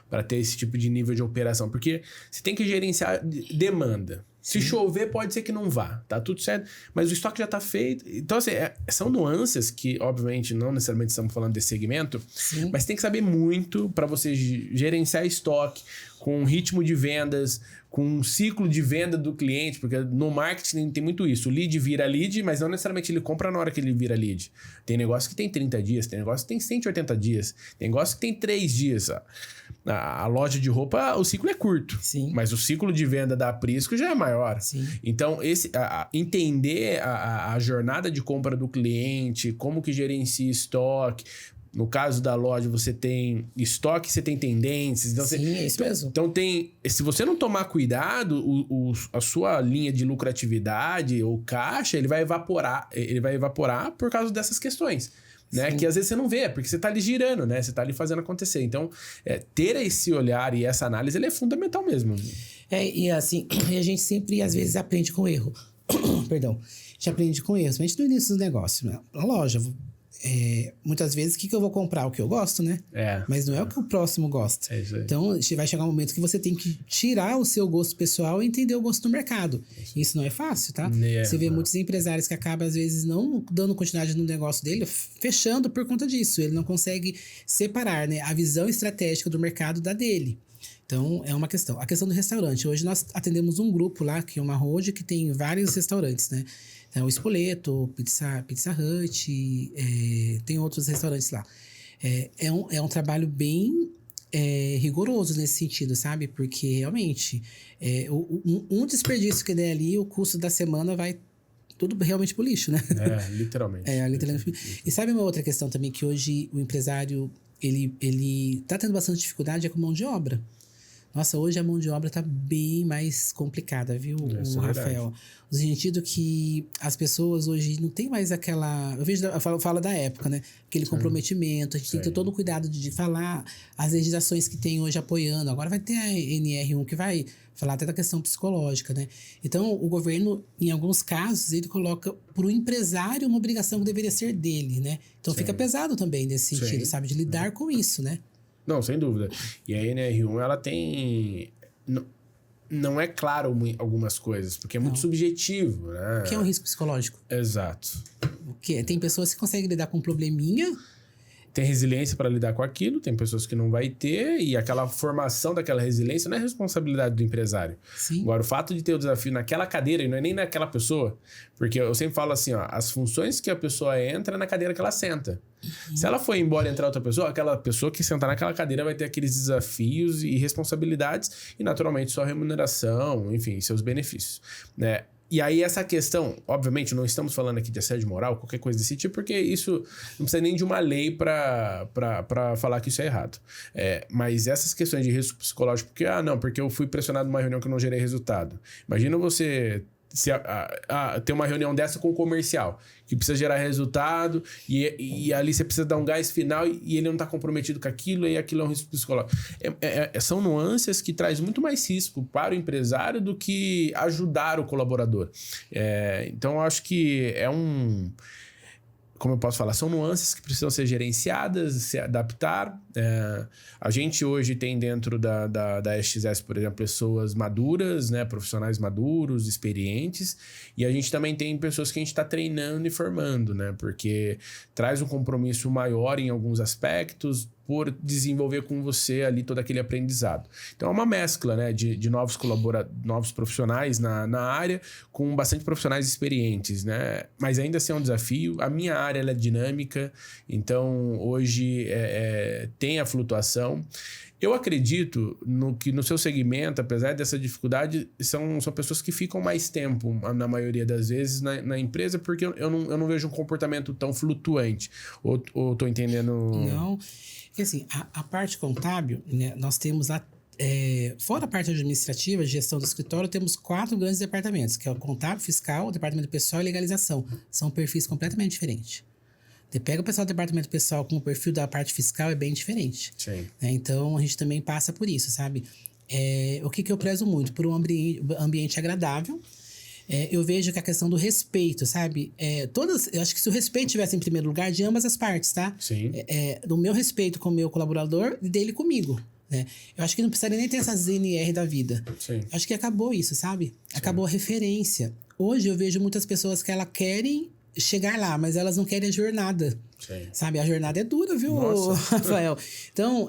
Para ter esse tipo de nível de operação. Porque você tem que gerenciar demanda. Se chover, pode ser que não vá. Tá tudo certo. Mas o estoque já tá feito. Então, assim, são nuances que, obviamente, não necessariamente estamos falando desse segmento. Sim. Mas tem que saber muito para você gerenciar estoque com ritmo de vendas, com um ciclo de venda do cliente. Porque no marketing tem muito isso. O lead vira lead, mas não necessariamente ele compra na hora que ele vira lead. Tem negócio que tem 30 dias, tem negócio que tem 180 dias, tem negócio que tem 3 dias. A loja de roupa, o ciclo é curto. Sim. Mas o ciclo de venda da Prisco já é maior. Sim. Então, entender a jornada de compra do cliente, como que gerencia estoque. No caso da loja, você tem estoque, você tem tendências. Então é isso mesmo. Então, se você não tomar cuidado, a sua linha de lucratividade ou caixa, ele vai evaporar por causa dessas questões. Né? Que às vezes você não vê, porque você tá ali girando, né? Você tá ali fazendo acontecer. Então, ter esse olhar e essa análise, ele é fundamental mesmo. E assim, a gente sempre, às vezes, aprende com erro. Perdão. A gente aprende com erro, principalmente no início do negócio, né? Na loja, muitas vezes, o que eu vou comprar? O que eu gosto, né? Mas não é o que o próximo gosta. É isso aí. Então, vai chegar um momento que você tem que tirar o seu gosto pessoal e entender o gosto do mercado. Isso não é fácil, tá? Você vê muitos empresários que acabam, às vezes, não dando continuidade no negócio dele, fechando por conta disso. Ele não consegue separar, né, a visão estratégica do mercado da dele. Então, é uma questão. A questão do restaurante. Hoje nós atendemos um grupo lá, que é uma road, que tem vários restaurantes, né? Então, o Spoleto, Pizza Hut, tem outros restaurantes lá. É um trabalho bem rigoroso nesse sentido, sabe? Porque, realmente, um desperdício que der ali, o custo da semana vai tudo realmente pro lixo, né? Literalmente. Literalmente. E sabe uma outra questão também, que hoje o empresário, ele tá tendo bastante dificuldade com mão de obra. Nossa, hoje a mão de obra tá bem mais complicada, viu, Isso o é Rafael? verdade. No sentido que as pessoas hoje não tem mais aquela... eu falo da época, né? Aquele comprometimento. A gente tem que ter todo o cuidado de falar as legislações que tem hoje apoiando. Agora vai ter a NR1 que vai falar até da questão psicológica, né? Então, o governo, em alguns casos, ele coloca para o empresário uma obrigação que deveria ser dele, né? Então, fica pesado também nesse sentido, sabe? De lidar com isso, né? Não, sem dúvida. E a NR1, ela tem... Não é claro algumas coisas, porque é muito subjetivo, né? O que é um risco psicológico? Exato. O que? Tem pessoas que conseguem lidar com um probleminha... Tem resiliência para lidar com aquilo, tem pessoas que não vai ter, e aquela formação daquela resiliência não é responsabilidade do empresário. Sim. Agora, o fato de ter o desafio naquela cadeira, e não é nem naquela pessoa, porque eu sempre falo assim, ó, as funções que a pessoa entra é na cadeira que ela senta. Se ela for embora e entrar outra pessoa, aquela pessoa que sentar naquela cadeira vai ter aqueles desafios e responsabilidades, e naturalmente sua remuneração, enfim, seus benefícios, né? E aí essa questão, obviamente, não estamos falando aqui de assédio moral, qualquer coisa desse tipo, porque isso não precisa nem de uma lei para falar que isso é errado. Mas essas questões de risco psicológico, porque eu fui pressionado numa reunião que eu não gerei resultado. Imagina você ter uma reunião dessa com o comercial, que precisa gerar resultado, e ali você precisa dar um gás final e ele não está comprometido com aquilo, e aquilo é um risco psicológico. São nuances que traz muito mais risco para o empresário do que ajudar o colaborador. Então, eu acho que como eu posso falar, são nuances que precisam ser gerenciadas, se adaptar. A gente hoje tem dentro da SXS, por exemplo, pessoas maduras, né, profissionais maduros, experientes, e a gente também tem pessoas que a gente está treinando e formando, né, porque traz um compromisso maior em alguns aspectos, por desenvolver com você ali todo aquele aprendizado. Então é uma mescla, né, de novos profissionais na área, com bastante profissionais experientes, né? Mas ainda assim é um desafio. A minha área ela é dinâmica, então hoje tem a flutuação. Eu acredito que no seu segmento, apesar dessa dificuldade, são pessoas que ficam mais tempo, na maioria das vezes, na empresa, porque eu não vejo um comportamento tão flutuante. Ou estou entendendo... Não, porque assim, a parte contábil, né, nós temos lá, fora a parte administrativa, gestão do escritório, temos 4 grandes departamentos, que é o contábil, fiscal, o departamento pessoal e legalização. São perfis completamente diferentes. Você pega o pessoal do departamento pessoal com o perfil da parte fiscal, é bem diferente. Sim. Então, a gente também passa por isso, sabe? O que eu prezo muito? Por um ambiente agradável. Eu vejo que a questão do respeito, sabe? Eu acho que se o respeito estivesse em primeiro lugar de ambas as partes, tá? Sim. Do meu respeito com o meu colaborador e dele comigo, né? Eu acho que não precisaria nem ter essas NR da vida. Sim. Acho que acabou isso, sabe? Acabou a referência. Hoje eu vejo muitas pessoas que elas querem chegar lá, mas elas não querem a jornada. Sim. Sabe? A jornada é dura, viu, Rafael? Então,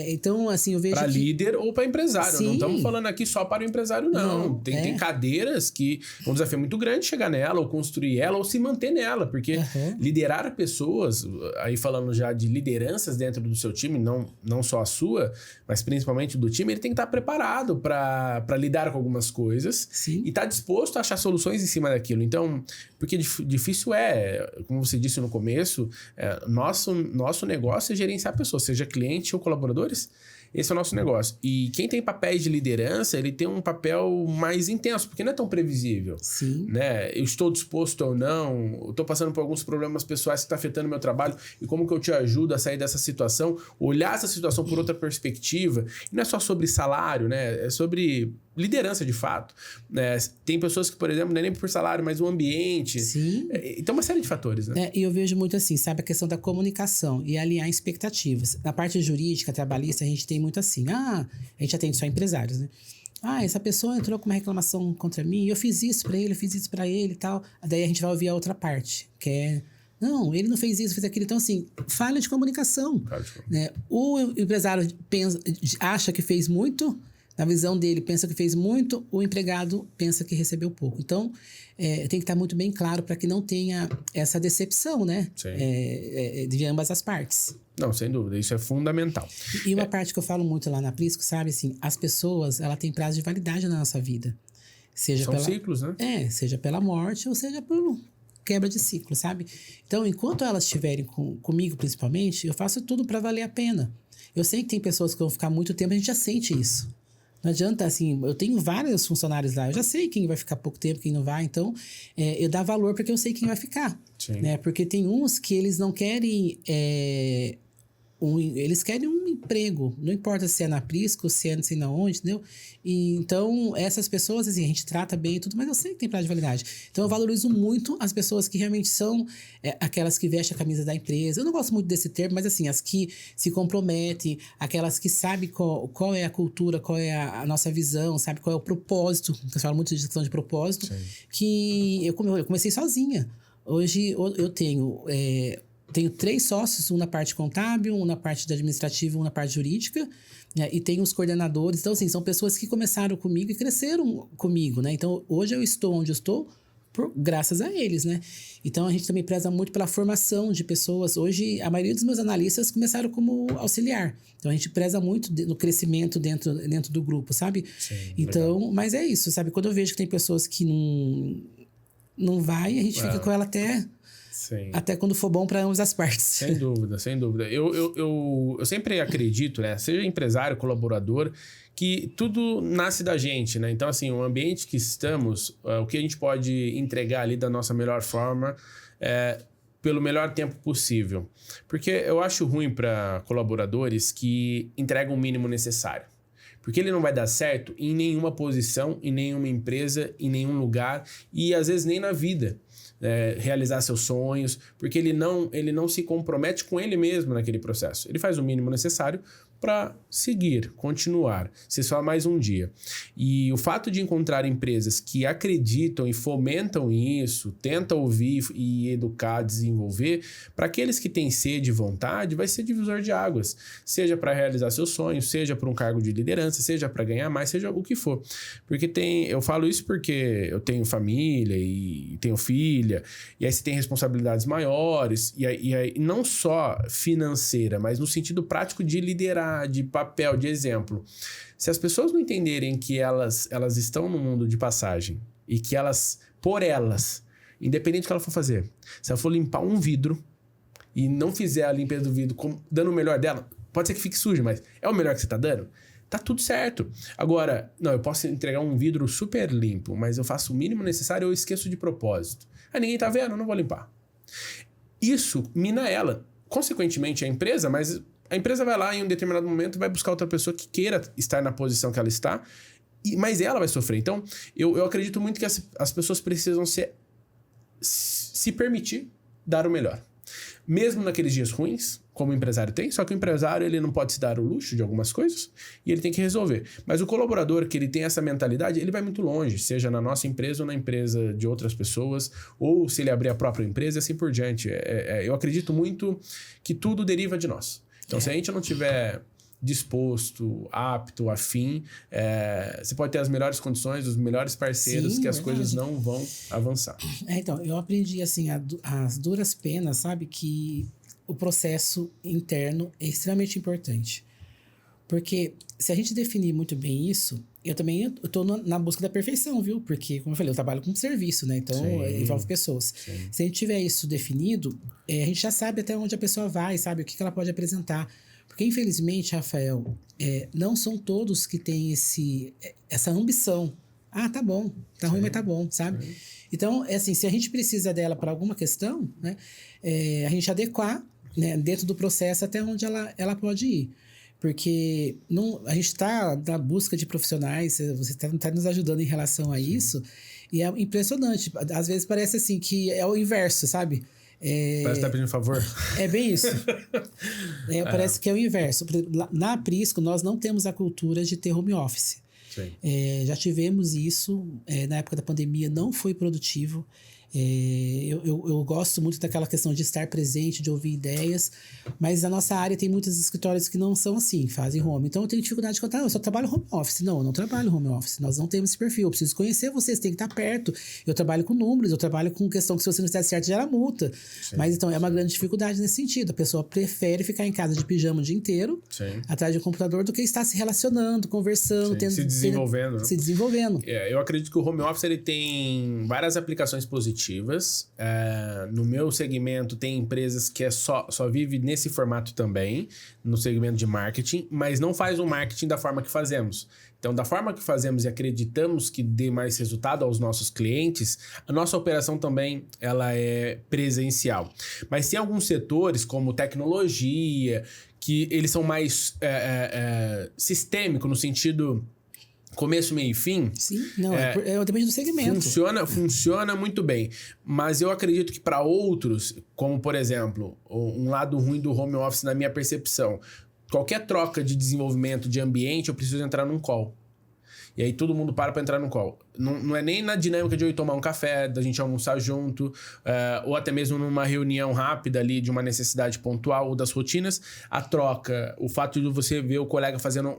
então, assim, eu vejo para líder ou para empresário. Sim. Não estamos falando aqui só para o empresário, não. Tem cadeiras que é um desafio muito grande chegar nela, ou construir ela, ou se manter nela. Porque liderar pessoas, aí falando já de lideranças dentro do seu time, não só a sua, mas principalmente do time, ele tem que estar preparado para lidar com algumas coisas. Sim. E estar disposto a achar soluções em cima daquilo. Então, porque difícil como você disse no começo, nosso negócio é gerenciar pessoas, seja cliente ou colaboradores. Esse é o nosso negócio. E quem tem papéis de liderança, ele tem um papel mais intenso, porque não é tão previsível. Sim. Né? Eu estou disposto ou não, eu estou passando por alguns problemas pessoais que estão afetando o meu trabalho, e como que eu te ajudo a sair dessa situação, olhar essa situação por outra perspectiva. E não é só sobre salário, né? É sobre liderança de fato. Tem pessoas que, por exemplo, não é nem por salário, mas o ambiente. Sim. Então, uma série de fatores, né? E eu vejo muito assim, sabe, a questão da comunicação e alinhar expectativas. Na parte jurídica, trabalhista, a gente tem muito assim, a gente atende só empresários, né? Essa pessoa entrou com uma reclamação contra mim, eu fiz isso pra ele, eu fiz isso pra ele e tal. Daí a gente vai ouvir a outra parte, que é... Não, ele não fez isso, fez aquilo. Então, assim, falha de comunicação. Né? O empresário acha que fez muito... Na visão dele, pensa que fez muito, o empregado pensa que recebeu pouco. Então, tem que estar muito bem claro para que não tenha essa decepção, né? De ambas as partes. Não, sem dúvida. Isso é fundamental. E uma parte que eu falo muito lá na Prisco, sabe? Assim, as pessoas, ela tem prazo de validade na nossa vida. São ciclos, né? Seja pela morte ou seja pelo quebra de ciclo, sabe? Então, enquanto elas estiverem comigo, principalmente, eu faço tudo para valer a pena. Eu sei que tem pessoas que vão ficar muito tempo, a gente já sente isso. Não adianta, assim, eu tenho vários funcionários lá, eu já sei quem vai ficar pouco tempo, quem não vai, então eu dou valor porque eu sei quem vai ficar. Né? Porque tem uns que eles não querem... eles querem um emprego, não importa se é na Prisco, se é não sei na onde, entendeu? E, então, essas pessoas, assim, a gente trata bem e tudo, mas eu sei que tem prazo de validade. Então, eu valorizo muito as pessoas que realmente são aquelas que vestem a camisa da empresa. Eu não gosto muito desse termo, mas assim, as que se comprometem, aquelas que sabem qual é a cultura, qual é a nossa visão, sabe qual é o propósito. Eu falo muito de questão de propósito, que eu comecei sozinha. Hoje, eu tenho 3 sócios, um na parte contábil, um na parte administrativa, um na parte jurídica, né? E tem os coordenadores. Então, assim, são pessoas que começaram comigo e cresceram comigo, né? Então, hoje eu estou onde eu estou graças a eles, né? Então, a gente também preza muito pela formação de pessoas. Hoje, a maioria dos meus analistas começaram como auxiliar. Então, a gente preza muito no crescimento dentro do grupo, sabe? Sim, então, legal. Mas é isso, sabe? Quando eu vejo que tem pessoas que não vai, a gente fica com ela até quando for bom para ambas as partes. Sem dúvida, sem dúvida. Eu sempre acredito, né? Seja empresário, colaborador, que tudo nasce da gente, né? Então, assim, o ambiente que estamos, o que a gente pode entregar ali da nossa melhor forma, pelo melhor tempo possível. Porque eu acho ruim para colaboradores que entregam o mínimo necessário. Porque ele não vai dar certo em nenhuma posição, em nenhuma empresa, em nenhum lugar e às vezes nem na vida. Realizar seus sonhos, porque ele não se compromete com ele mesmo naquele processo. Ele faz o mínimo necessário para seguir, continuar, ser só mais um dia. E o fato de encontrar empresas que acreditam e fomentam isso, tentam ouvir e educar, desenvolver, para aqueles que têm sede e vontade, vai ser divisor de águas. Seja para realizar seus sonhos, seja para um cargo de liderança, seja para ganhar mais, seja o que for. Porque eu falo isso porque eu tenho família e tenho filha, e aí você tem responsabilidades maiores, e aí não só financeira, mas no sentido prático de liderar, de papel, de exemplo. Se as pessoas não entenderem que elas estão no mundo de passagem e que por elas, independente do que ela for fazer, se ela for limpar um vidro e não fizer a limpeza do vidro dando o melhor dela, pode ser que fique sujo, mas é o melhor que você tá dando? Tá tudo certo. Agora, não, eu posso entregar um vidro super limpo, mas eu faço o mínimo necessário, eu esqueço de propósito. Ninguém tá vendo, eu não vou limpar. Isso mina ela. Consequentemente, a empresa, mas a empresa vai lá em um determinado momento, vai buscar outra pessoa que queira estar na posição que ela está, mas ela vai sofrer. Então, eu acredito muito que as pessoas precisam se permitir dar o melhor. Mesmo naqueles dias ruins, como o empresário tem, só que o empresário ele não pode se dar o luxo de algumas coisas e ele tem que resolver. Mas o colaborador que ele tem essa mentalidade, ele vai muito longe, seja na nossa empresa ou na empresa de outras pessoas, ou se ele abrir a própria empresa e assim por diante. Eu acredito muito que tudo deriva de nós. Então, se a gente não tiver disposto, apto, afim, você pode ter as melhores condições, os melhores parceiros, que as coisas não vão avançar. Então, eu aprendi, assim, as duras penas, sabe? Que o processo interno é extremamente importante. Porque se a gente definir muito bem isso, eu tô na busca da perfeição, viu? Porque, como eu falei, eu trabalho com serviço, né? Então, envolve pessoas. Sim. Se a gente tiver isso definido, a gente já sabe até onde a pessoa vai, sabe? O que ela pode apresentar. Porque, infelizmente, Rafael, não são todos que têm essa ambição. Ah, tá bom. Tá ruim, mas tá bom, sabe? Sim. Então, assim, se a gente precisa dela para alguma questão, né? A gente adequar, né, dentro do processo até onde ela pode ir. Porque a gente está na busca de profissionais, você tá nos ajudando em relação a isso, e é impressionante. Às vezes parece assim que é o inverso, sabe? Parece que tá pedindo favor. É bem isso. Parece que é o inverso. Na Prisco, nós não temos a cultura de ter home office. Já tivemos isso, na época da pandemia não foi produtivo. Eu gosto muito daquela questão de estar presente, de ouvir ideias, mas a nossa área tem muitos escritórios que não são assim, fazem home. Então eu tenho dificuldade de contar, eu só trabalho home office. Não, eu não trabalho home office, nós não temos esse perfil, eu preciso conhecer vocês, tem que estar perto. Eu trabalho com números, eu trabalho com questão que se você não estiver certo gera multa. Mas então é uma grande dificuldade nesse sentido. A pessoa prefere ficar em casa de pijama o dia inteiro, atrás de um computador, do que estar se relacionando, conversando, se desenvolvendo. Se desenvolvendo. Eu acredito que o home office ele tem várias aplicações positivas, executivas. No meu segmento tem empresas que só vive nesse formato também, no segmento de marketing, mas não faz o marketing da forma que fazemos. Então, da forma que fazemos e acreditamos que dê mais resultado aos nossos clientes, a nossa operação também ela é presencial. Mas tem alguns setores, como tecnologia, que eles são mais sistêmicos, no sentido começo, meio e fim. Sim, não, depende do segmento. Funciona muito bem. Mas eu acredito que para outros, como por exemplo, um lado ruim do home office na minha percepção, qualquer troca de desenvolvimento de ambiente, eu preciso entrar num call. E aí todo mundo para entrar num call. Não é nem na dinâmica de eu ir tomar um café, da gente almoçar junto, ou até mesmo numa reunião rápida ali de uma necessidade pontual ou das rotinas. A troca, o fato de você ver o colega fazendo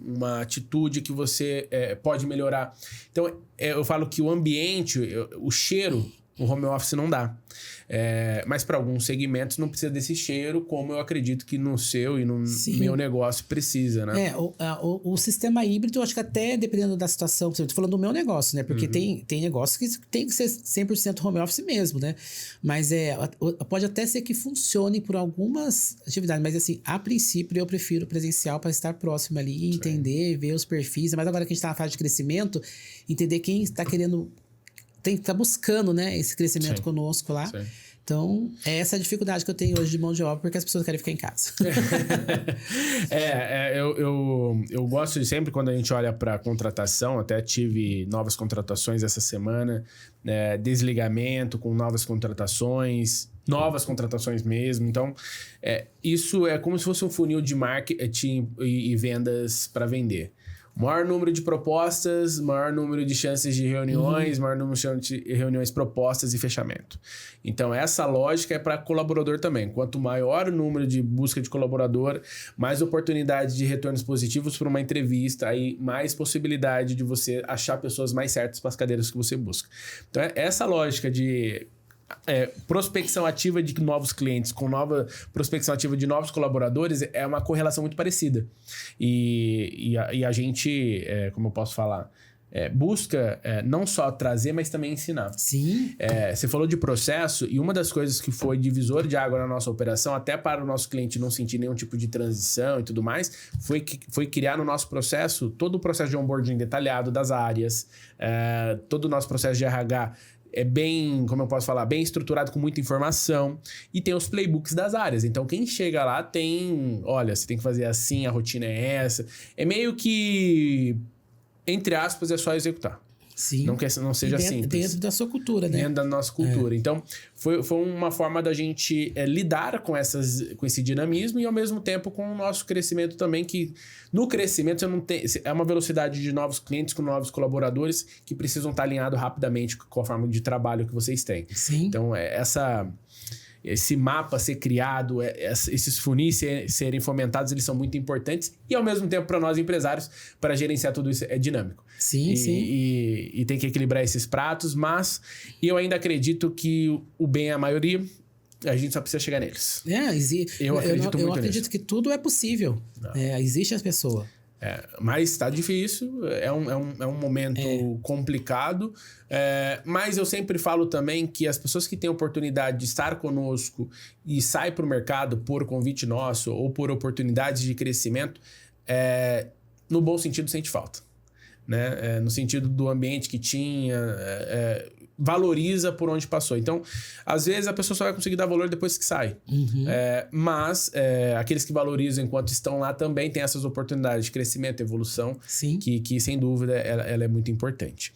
uma atitude que você pode melhorar. Então, eu falo que o ambiente, o cheiro, o home office não dá. Mas para alguns segmentos não precisa desse cheiro, como eu acredito que no seu e no meu negócio precisa, né? O sistema híbrido, eu acho que até dependendo da situação, eu tô falando do meu negócio, né? Porque tem negócio que tem que ser 100% home office mesmo, né? Mas pode até ser que funcione por algumas atividades, mas assim, a princípio eu prefiro presencial para estar próximo ali, entender, ver os perfis, mas agora que a gente tá na fase de crescimento, entender quem está querendo... tá buscando, né, esse crescimento conosco lá. Sim. Então, essa é a dificuldade que eu tenho hoje de mão de obra, porque as pessoas querem ficar em casa. Eu gosto de sempre, quando a gente olha para contratação, até tive novas contratações essa semana, desligamento com novas contratações mesmo. Então, isso é como se fosse um funil de marketing e vendas para vender. Maior número de propostas, maior número de chances de reuniões, maior número de reuniões propostas e fechamento. Então, essa lógica é para colaborador também. Quanto maior o número de busca de colaborador, mais oportunidade de retornos positivos para uma entrevista, aí mais possibilidade de você achar pessoas mais certas para as cadeiras que você busca. Então, essa lógica de... prospecção ativa de novos clientes com nova prospecção ativa de novos colaboradores é uma correlação muito parecida. E a gente, como eu posso falar, busca não só trazer, mas também ensinar. Sim. Você falou de processo, e uma das coisas que foi divisor de água na nossa operação, até para o nosso cliente não sentir nenhum tipo de transição e tudo mais, foi criar no nosso processo todo o processo de onboarding detalhado das áreas, todo o nosso processo de RH bem, como eu posso falar, bem estruturado, com muita informação. E tem os playbooks das áreas. Então, quem chega lá tem... Olha, você tem que fazer assim, a rotina é essa. É meio que, entre aspas, é só executar. Sim. Não seja simples. Dentro da sua cultura, né? Dentro da nossa cultura. Então, foi uma forma da gente lidar com esse dinamismo e, ao mesmo tempo, com o nosso crescimento também, que no crescimento você não tem... É uma velocidade de novos clientes com novos colaboradores que precisam estar alinhados rapidamente com a forma de trabalho que vocês têm. Sim. Então, esse mapa ser criado, esses funis serem fomentados, eles são muito importantes. E, ao mesmo tempo, para nós empresários, para gerenciar tudo isso é dinâmico. Sim, E tem que equilibrar esses pratos, mas eu ainda acredito que o bem é a maioria, a gente só precisa chegar neles. Eu acredito que tudo é possível. Existe a pessoa. Mas tá difícil, é um momento complicado, mas eu sempre falo também que as pessoas que têm a oportunidade de estar conosco e saem para o mercado por convite nosso ou por oportunidades de crescimento, no bom sentido sente falta, né? No sentido do ambiente que tinha, valoriza por onde passou. Então, às vezes a pessoa só vai conseguir dar valor depois que sai. Mas aqueles que valorizam enquanto estão lá também têm essas oportunidades de crescimento e evolução. Sim. Que sem dúvida ela é muito importante.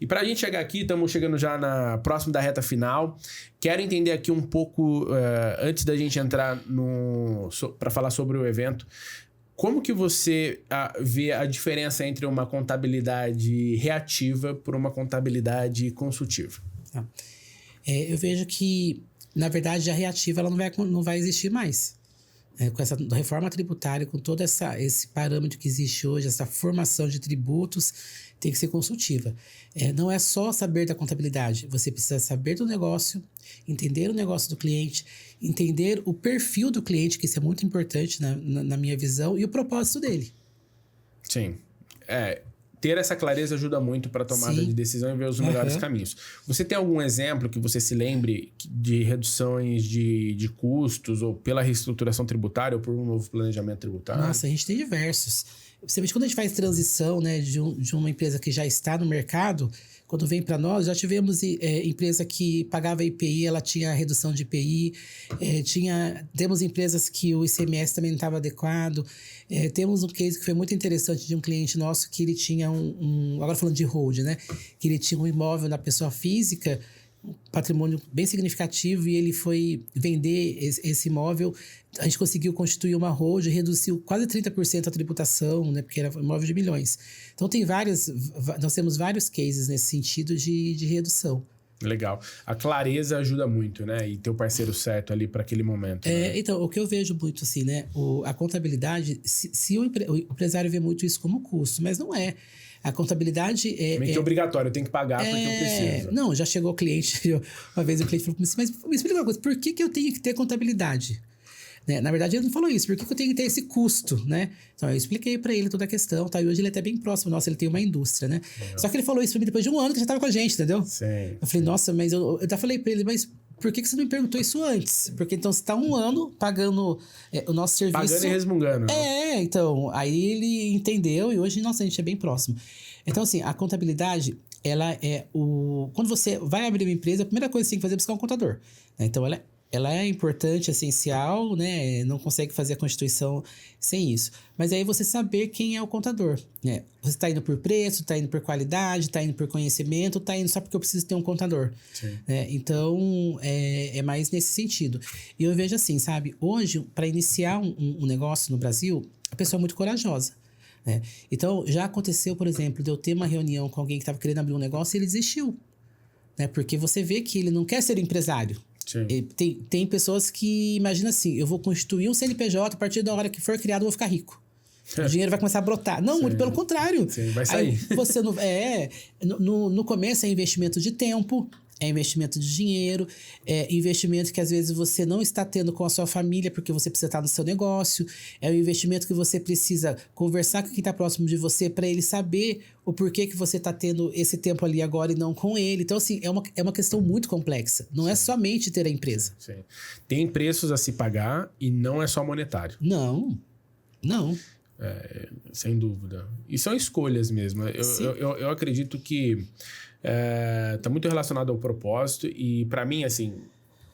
E para a gente chegar aqui, estamos chegando já próximo da reta final. Quero entender aqui um pouco, antes da gente entrar para falar sobre o evento, como que você vê a diferença entre uma contabilidade reativa por uma contabilidade consultiva? Eu vejo que, na verdade, a reativa ela não vai existir mais. Com essa reforma tributária, com todo esse parâmetro que existe hoje, essa formação de tributos, tem que ser consultiva. Não é só saber da contabilidade, você precisa saber do negócio, entender o negócio do cliente, entender o perfil do cliente, que isso é muito importante na minha visão, e o propósito dele. Sim. ter essa clareza ajuda muito para tomada Sim. de decisão e ver os melhores caminhos. Você tem algum exemplo que você se lembre de reduções de custos ou pela reestruturação tributária ou por um novo planejamento tributário? Nossa, a gente tem diversos. Principalmente quando a gente faz transição, né, de uma empresa que já está no mercado, quando vem para nós, já tivemos empresa que pagava IPI, ela tinha redução de IPI, temos empresas que o ICMS também não estava adequado. Temos um case que foi muito interessante de um cliente nosso que ele tinha agora falando de hold, né? Que ele tinha um imóvel na pessoa física, um patrimônio bem significativo, e ele foi vender esse imóvel. A gente conseguiu constituir uma hold, reduziu quase 30% a tributação, né? Porque era um imóvel de milhões. Então nós temos vários cases nesse sentido de redução. Legal. A clareza ajuda muito, né? E ter o parceiro certo ali para aquele momento. Né? Então, o que eu vejo muito assim, né? A contabilidade, se o empresário vê muito isso como custo, mas não é. A contabilidade é... Meio que obrigatório, eu tenho que pagar porque eu preciso. Não, já chegou o cliente, uma vez o cliente falou assim, mas me explica uma coisa, por que eu tenho que ter contabilidade? Né? Na verdade, ele não falou isso, por que eu tenho que ter esse custo, né? Então, eu expliquei pra ele toda a questão, tá? E hoje ele é até bem próximo, nossa, ele tem uma indústria, né? Só que ele falou isso pra mim depois de um ano que já tava com a gente, entendeu? Sim. Eu falei, nossa, mas eu até falei pra ele, mas por que você não me perguntou isso antes? Porque então você tá um ano pagando o nosso serviço... Pagando e resmungando. Então, aí ele entendeu e hoje, nossa, a gente é bem próximo. Então, assim, a contabilidade, ela é quando você vai abrir uma empresa, a primeira coisa que você tem que fazer é buscar um contador. Né? Então, ela é importante, essencial, né? Não consegue fazer a constituição sem isso. Mas aí você saber quem é o contador, né? Você está indo por preço, está indo por qualidade, está indo por conhecimento, está indo só porque eu preciso ter um contador. Né? Então, é mais nesse sentido. E eu vejo assim, sabe? Hoje, para iniciar um negócio no Brasil, a pessoa é muito corajosa. Né? Então, já aconteceu, por exemplo, de eu ter uma reunião com alguém que estava querendo abrir um negócio e ele desistiu. Né? Porque você vê que ele não quer ser empresário. Tem pessoas que imaginam assim, eu vou constituir um CNPJ, a partir da hora que for criado eu vou ficar rico. O dinheiro vai começar a brotar. Não, muito pelo contrário. Sim, vai sair. Aí você não, no começo é investimento de tempo, é investimento de dinheiro, é investimento que às vezes você não está tendo com a sua família porque você precisa estar no seu negócio, é um investimento que você precisa conversar com quem está próximo de você para ele saber o porquê que você está tendo esse tempo ali agora e não com ele. Então, assim, é uma questão muito complexa. Não é somente ter a empresa. Sim. Tem preços a se pagar e não é só monetário. Não. Sem dúvida. E são escolhas mesmo. Eu acredito que tá muito relacionado ao propósito e para mim, assim,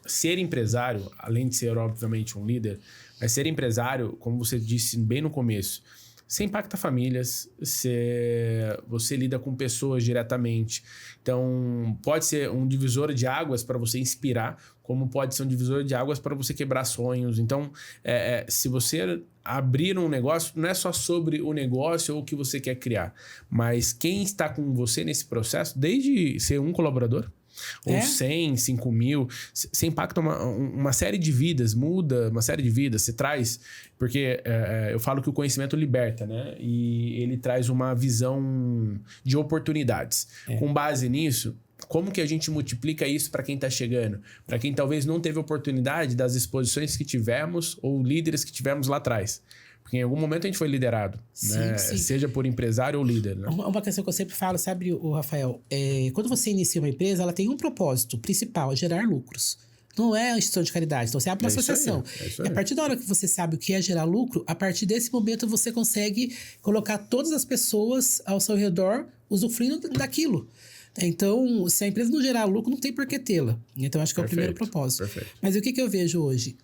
ser empresário, além de ser obviamente um líder, mas ser empresário, como você disse bem no começo, você impacta famílias, você lida com pessoas diretamente. Então, pode ser um divisor de águas para você inspirar, como pode ser um divisor de águas para você quebrar sonhos. Então, se você abrir um negócio, não é só sobre o negócio ou o que você quer criar, mas quem está com você nesse processo, desde ser um colaborador, ou 100, 5 mil, você impacta uma série de vidas, muda uma série de vidas, você traz... Porque eu falo que o conhecimento liberta, né? E ele traz uma visão de oportunidades. Com base nisso, como que a gente multiplica isso para quem está chegando? Para quem talvez não teve oportunidade das exposições que tivemos ou líderes que tivemos lá atrás. Porque em algum momento a gente foi liderado, né? Sim. Seja por empresário ou líder. Né? Uma questão que eu sempre falo, sabe, o Rafael? Quando você inicia uma empresa, ela tem um propósito principal, gerar lucros. Não é uma instituição de caridade. Então, você abre uma associação. Isso aí. E a partir da hora que você sabe o que é gerar lucro, a partir desse momento você consegue colocar todas as pessoas ao seu redor usufruindo daquilo. Então, se a empresa não gerar lucro, não tem por que tê-la. Então, acho que é o primeiro propósito. Perfeito. Mas o que eu vejo hoje?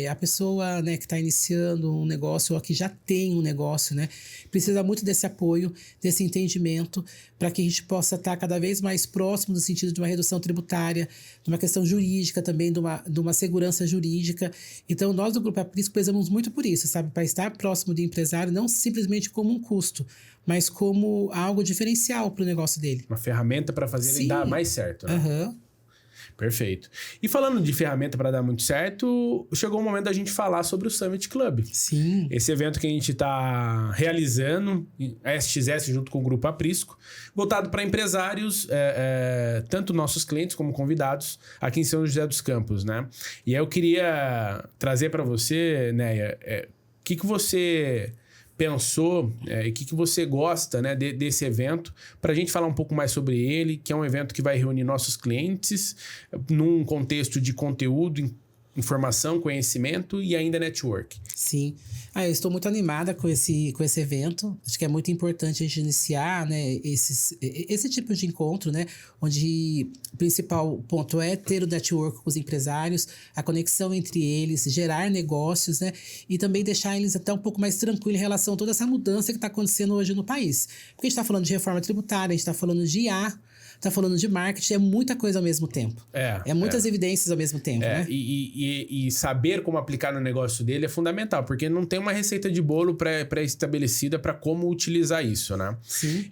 A pessoa, né, que está iniciando um negócio ou que já tem um negócio, né, precisa muito desse apoio, desse entendimento, para que a gente possa estar cada vez mais próximo no sentido de uma redução tributária, de uma questão jurídica também, de uma segurança jurídica. Então, nós do Grupo Aprisco prezamos muito por isso, sabe? Para estar próximo do empresário, não simplesmente como um custo, mas como algo diferencial para o negócio dele. Uma ferramenta para fazer ele dar mais certo. Né? Perfeito. E falando de ferramenta para dar muito certo, chegou o momento da gente falar sobre o Summit Club. Sim. Esse evento que a gente está realizando, a SXS junto com o Grupo Aprisco, voltado para empresários, tanto nossos clientes como convidados, aqui em São José dos Campos, né? E aí eu queria trazer para você, Neia, o que você pensou e o que você gosta, né, desse evento, para a gente falar um pouco mais sobre ele, que é um evento que vai reunir nossos clientes num contexto de conteúdo, informação, conhecimento e ainda network. Sim. Eu estou muito animada com esse evento. Acho que é muito importante a gente iniciar, né, esse tipo de encontro, né, onde o principal ponto é ter o network com os empresários, a conexão entre eles, gerar negócios, né, e também deixar eles até um pouco mais tranquilos em relação a toda essa mudança que está acontecendo hoje no país. Porque a gente está falando de reforma tributária, a gente está falando de IA, tá falando de marketing, é muita coisa ao mesmo tempo. É muitas evidências ao mesmo tempo, né? E saber como aplicar no negócio dele é fundamental, porque não tem uma receita de bolo pré-estabelecida para como utilizar isso, né? Sim.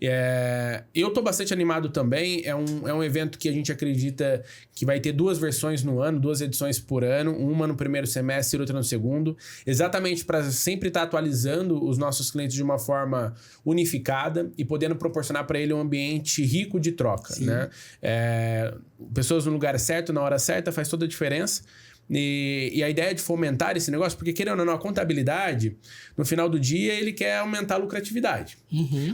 Eu tô bastante animado também. É um evento que a gente acredita que vai ter 2 versões no ano, 2 edições por ano, uma no primeiro semestre e outra no segundo, exatamente para sempre estar atualizando os nossos clientes de uma forma unificada e podendo proporcionar para ele um ambiente rico de troca. Né? Pessoas no lugar certo, na hora certa, faz toda a diferença. E a ideia de fomentar esse negócio, porque querendo ou não, a contabilidade, no final do dia, ele quer aumentar a lucratividade.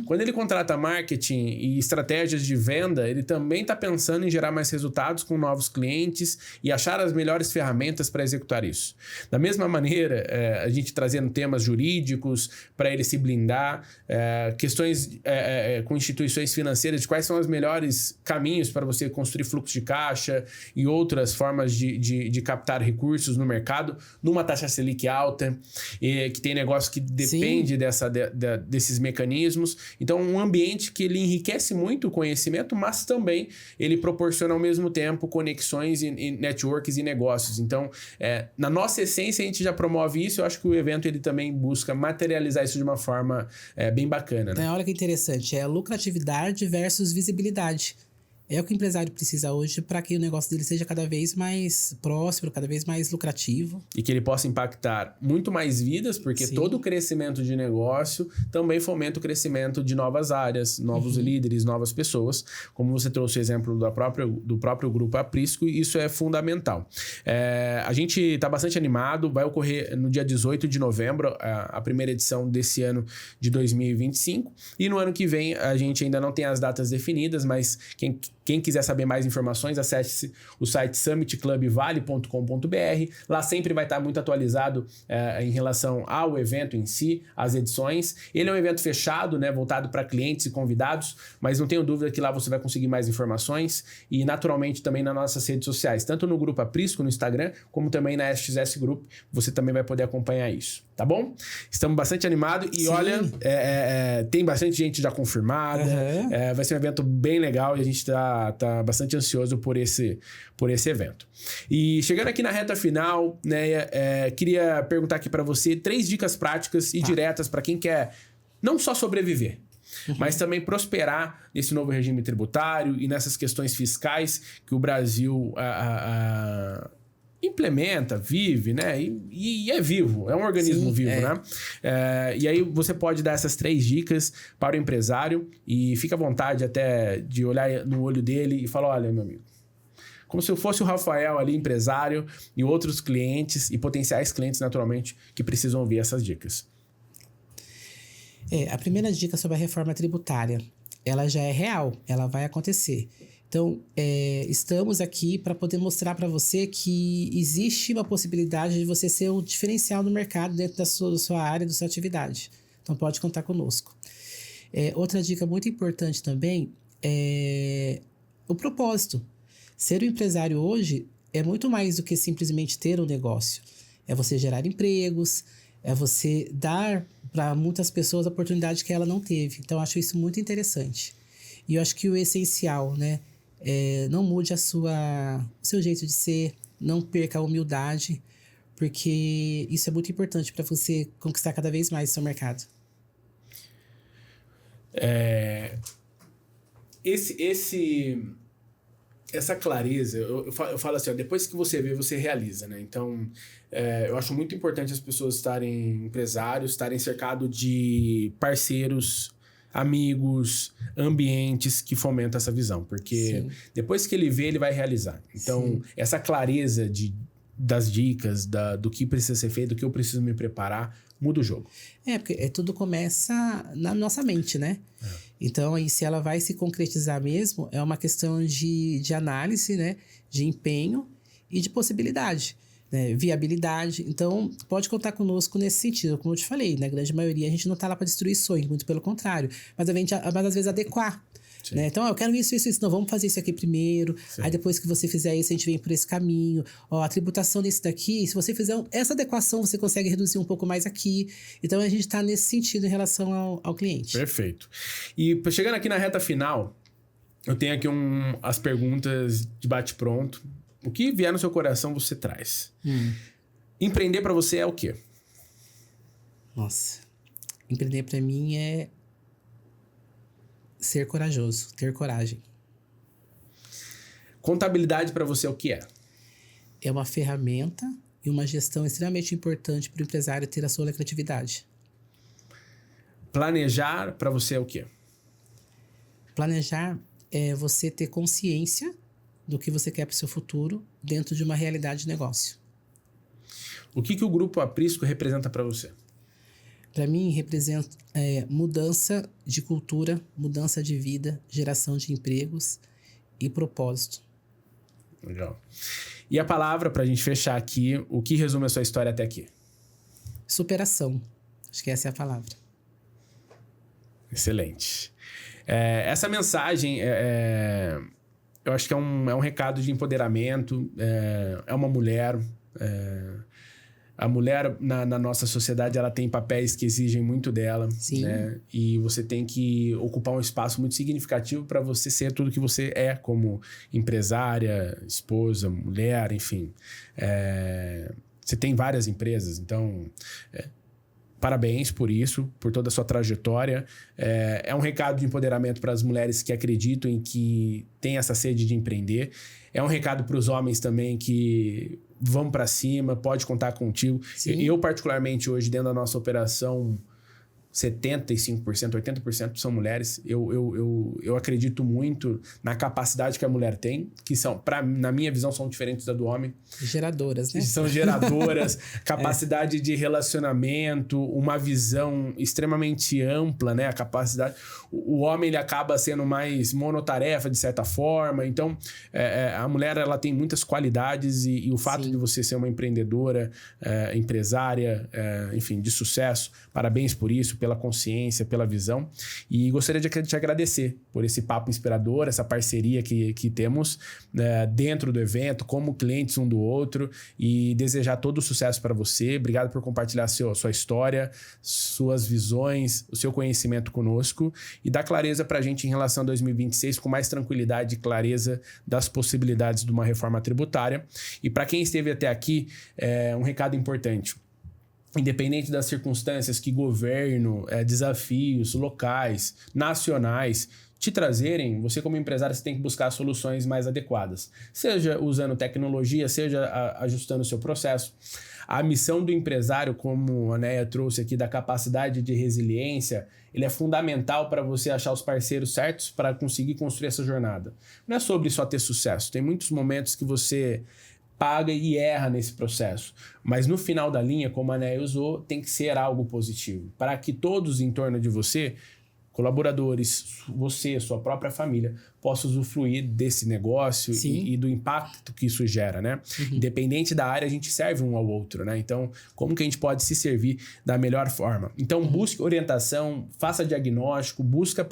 Quando ele contrata marketing e estratégias de venda, ele também está pensando em gerar mais resultados com novos clientes e achar as melhores ferramentas para executar isso. Da mesma maneira, a gente trazendo temas jurídicos para ele se blindar, questões com instituições financeiras de quais são os melhores caminhos para você construir fluxo de caixa e outras formas de captar recursos no mercado, numa taxa Selic alta, que tem negócio que depende desses mecanismos. Então, um ambiente que ele enriquece muito o conhecimento, mas também ele proporciona ao mesmo tempo conexões e networks e negócios. Então, na nossa essência, a gente já promove isso. Eu acho que o evento ele também busca materializar isso de uma forma bem bacana. Né? Olha que interessante, lucratividade versus visibilidade. É o que o empresário precisa hoje para que o negócio dele seja cada vez mais próspero, cada vez mais lucrativo. E que ele possa impactar muito mais vidas, porque todo o crescimento de negócio também fomenta o crescimento de novas áreas, novos líderes, novas pessoas. Como você trouxe o exemplo do próprio Grupo Aprisco, isso é fundamental. A gente está bastante animado, vai ocorrer no dia 18 de novembro, a primeira edição desse ano de 2025. E no ano que vem, a gente ainda não tem as datas definidas, mas quem quiser saber mais informações, acesse o site summitclubvale.com.br. Lá sempre vai estar muito atualizado em relação ao evento em si, as edições. Ele é um evento fechado, né, voltado para clientes e convidados, mas não tenho dúvida que lá você vai conseguir mais informações e naturalmente também nas nossas redes sociais, tanto no Grupo Aprisco, no Instagram, como também na SXS Group, você também vai poder acompanhar isso, tá bom? Estamos bastante animados e olha, tem bastante gente já confirmada, vai ser um evento bem legal e a gente tá bastante ansioso por esse evento. E chegando aqui na reta final, né, queria perguntar aqui para você 3 dicas práticas e diretas para quem quer não só sobreviver, mas também prosperar nesse novo regime tributário e nessas questões fiscais que o Brasil implementa, vive, né? E é vivo, é um organismo vivo, né? E aí você pode dar essas 3 dicas para o empresário e fica à vontade até de olhar no olho dele e falar, olha, meu amigo, como se eu fosse o Rafael ali, empresário, e outros clientes e potenciais clientes, naturalmente, que precisam ouvir essas dicas. A primeira dica sobre a reforma tributária, ela já é real, ela vai acontecer. Então, estamos aqui para poder mostrar para você que existe uma possibilidade de você ser um diferencial no mercado dentro da sua área, da sua atividade. Então, pode contar conosco. Outra dica muito importante também é o propósito. Ser um empresário hoje é muito mais do que simplesmente ter um negócio. É você gerar empregos, é você dar para muitas pessoas a oportunidade que ela não teve. Então, eu acho isso muito interessante. E eu acho que o essencial, né? Não mude o seu jeito de ser, não perca a humildade, porque isso é muito importante para você conquistar cada vez mais o seu mercado. Essa clareza, eu falo assim, depois que você vê, você realiza, né? Então, eu acho muito importante as pessoas estarem empresários, estarem cercados de parceiros, amigos, ambientes que fomentam essa visão. Porque depois que ele vê, ele vai realizar. Então, essa clareza das dicas, do que precisa ser feito, do que eu preciso me preparar, muda o jogo. Porque tudo começa na nossa mente, né? Então, aí, se ela vai se concretizar mesmo, é uma questão de análise, né? De empenho e de possibilidade, né? Viabilidade. Então, pode contar conosco nesse sentido. Como eu te falei, na grande maioria, a gente não tá lá para destruir sonhos, muito pelo contrário. Mas às vezes adequar. Né? Então, eu quero isso. Não, vamos fazer isso aqui primeiro. Sim. Aí, depois que você fizer isso, a gente vem por esse caminho. A tributação desse daqui, se você fizer essa adequação, você consegue reduzir um pouco mais aqui. Então, a gente está nesse sentido em relação ao cliente. Perfeito. E chegando aqui na reta final, eu tenho aqui as perguntas de bate-pronto. O que vier no seu coração, você traz. Empreender para você é o quê? Nossa. Empreender para mim é ser corajoso, ter coragem. Contabilidade para você é o que é? É uma ferramenta e uma gestão extremamente importante para o empresário ter a sua lucratividade. Planejar para você é o quê? Planejar é você ter consciência do que você quer para o seu futuro dentro de uma realidade de negócio. O que o Grupo Aprisco representa para você? Para mim, representa mudança de cultura, mudança de vida, geração de empregos e propósito. Legal. E a palavra, para a gente fechar aqui, o que resume a sua história até aqui? Superação. Acho que essa é a palavra. Excelente. Essa mensagem, eu acho que é um recado de empoderamento, é uma mulher... A mulher, na nossa sociedade, ela tem papéis que exigem muito dela. Sim. Né? E você tem que ocupar um espaço muito significativo para você ser tudo que você é, como empresária, esposa, mulher, enfim. Você tem várias empresas, então... Parabéns por isso, por toda a sua trajetória. É um recado de empoderamento para as mulheres que acreditam em que têm essa sede de empreender. É um recado para os homens também que vão para cima, pode contar contigo. Sim. Eu, particularmente, hoje, dentro da nossa operação, 75%, 80% são mulheres. Eu acredito muito na capacidade que a mulher tem, que são, na minha visão, são diferentes da do homem. Geradoras, né? São geradoras, capacidade de relacionamento, uma visão extremamente ampla, né? A capacidade... O homem, ele acaba sendo mais monotarefa, de certa forma. Então, a mulher, ela tem muitas qualidades e o fato Sim. de você ser uma empreendedora, empresária, enfim, de sucesso, parabéns por isso, pela consciência, pela visão. E gostaria de te agradecer por esse papo inspirador, essa parceria que temos dentro do evento, como clientes um do outro, e desejar todo o sucesso para você. Obrigado por compartilhar sua história, suas visões, o seu conhecimento conosco e dar clareza para a gente em relação a 2026 com mais tranquilidade e clareza das possibilidades de uma reforma tributária. E para quem esteve até aqui, um recado importante. Independente das circunstâncias que governo, desafios locais, nacionais te trazerem, você como empresário você tem que buscar soluções mais adequadas. Seja usando tecnologia, seja ajustando o seu processo. A missão do empresário, como a Neia trouxe aqui, da capacidade de resiliência, ele é fundamental para você achar os parceiros certos para conseguir construir essa jornada. Não é sobre só ter sucesso. Tem muitos momentos que você paga e erra nesse processo. Mas no final da linha, como a Neia usou, tem que ser algo positivo. Para que todos em torno de você, colaboradores, você, sua própria família, possam usufruir desse negócio e do impacto que isso gera, né? Uhum. Independente da área, a gente serve um ao outro, né? Então, como que a gente pode se servir da melhor forma? Então, busque orientação, faça diagnóstico, busca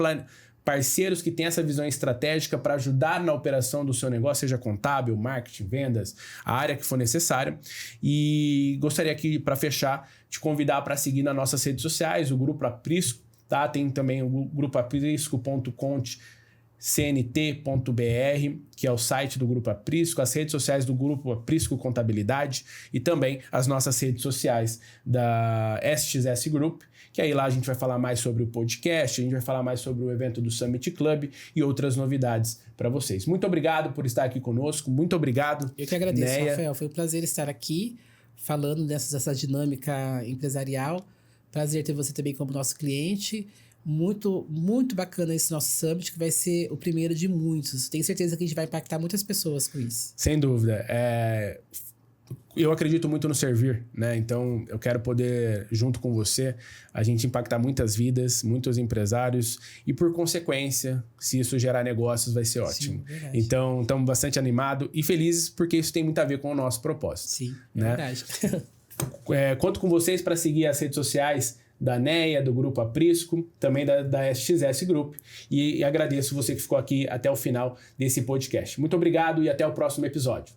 parceiros que têm essa visão estratégica para ajudar na operação do seu negócio, seja contábil, marketing, vendas, a área que for necessária. E gostaria aqui, para fechar, te convidar para seguir nas nossas redes sociais, o Grupo Aprisco, tá? Tem também o Grupo Aprisco.cnt.br, que é o site do Grupo Aprisco, as redes sociais do Grupo Aprisco Contabilidade e também as nossas redes sociais da SXS Group, que aí lá a gente vai falar mais sobre o podcast, a gente vai falar mais sobre o evento do Summit Club e outras novidades para vocês. Muito obrigado por estar aqui conosco, muito obrigado. Eu que agradeço, Neia. Rafael, foi um prazer estar aqui falando dessa dinâmica empresarial. Prazer ter você também como nosso cliente. Muito, muito bacana esse nosso Summit, que vai ser o primeiro de muitos. Tenho certeza que a gente vai impactar muitas pessoas com isso. Sem dúvida. eu acredito muito no servir, né? Então, eu quero poder, junto com você, a gente impactar muitas vidas, muitos empresários e, por consequência, se isso gerar negócios, vai ser ótimo. Sim, então, estamos bastante animados e felizes porque isso tem muito a ver com o nosso propósito. Sim, né? Verdade. Conto com vocês para seguir as redes sociais da NEA, do Grupo Aprisco, também da SXS Group. E agradeço você que ficou aqui até o final desse podcast. Muito obrigado e até o próximo episódio.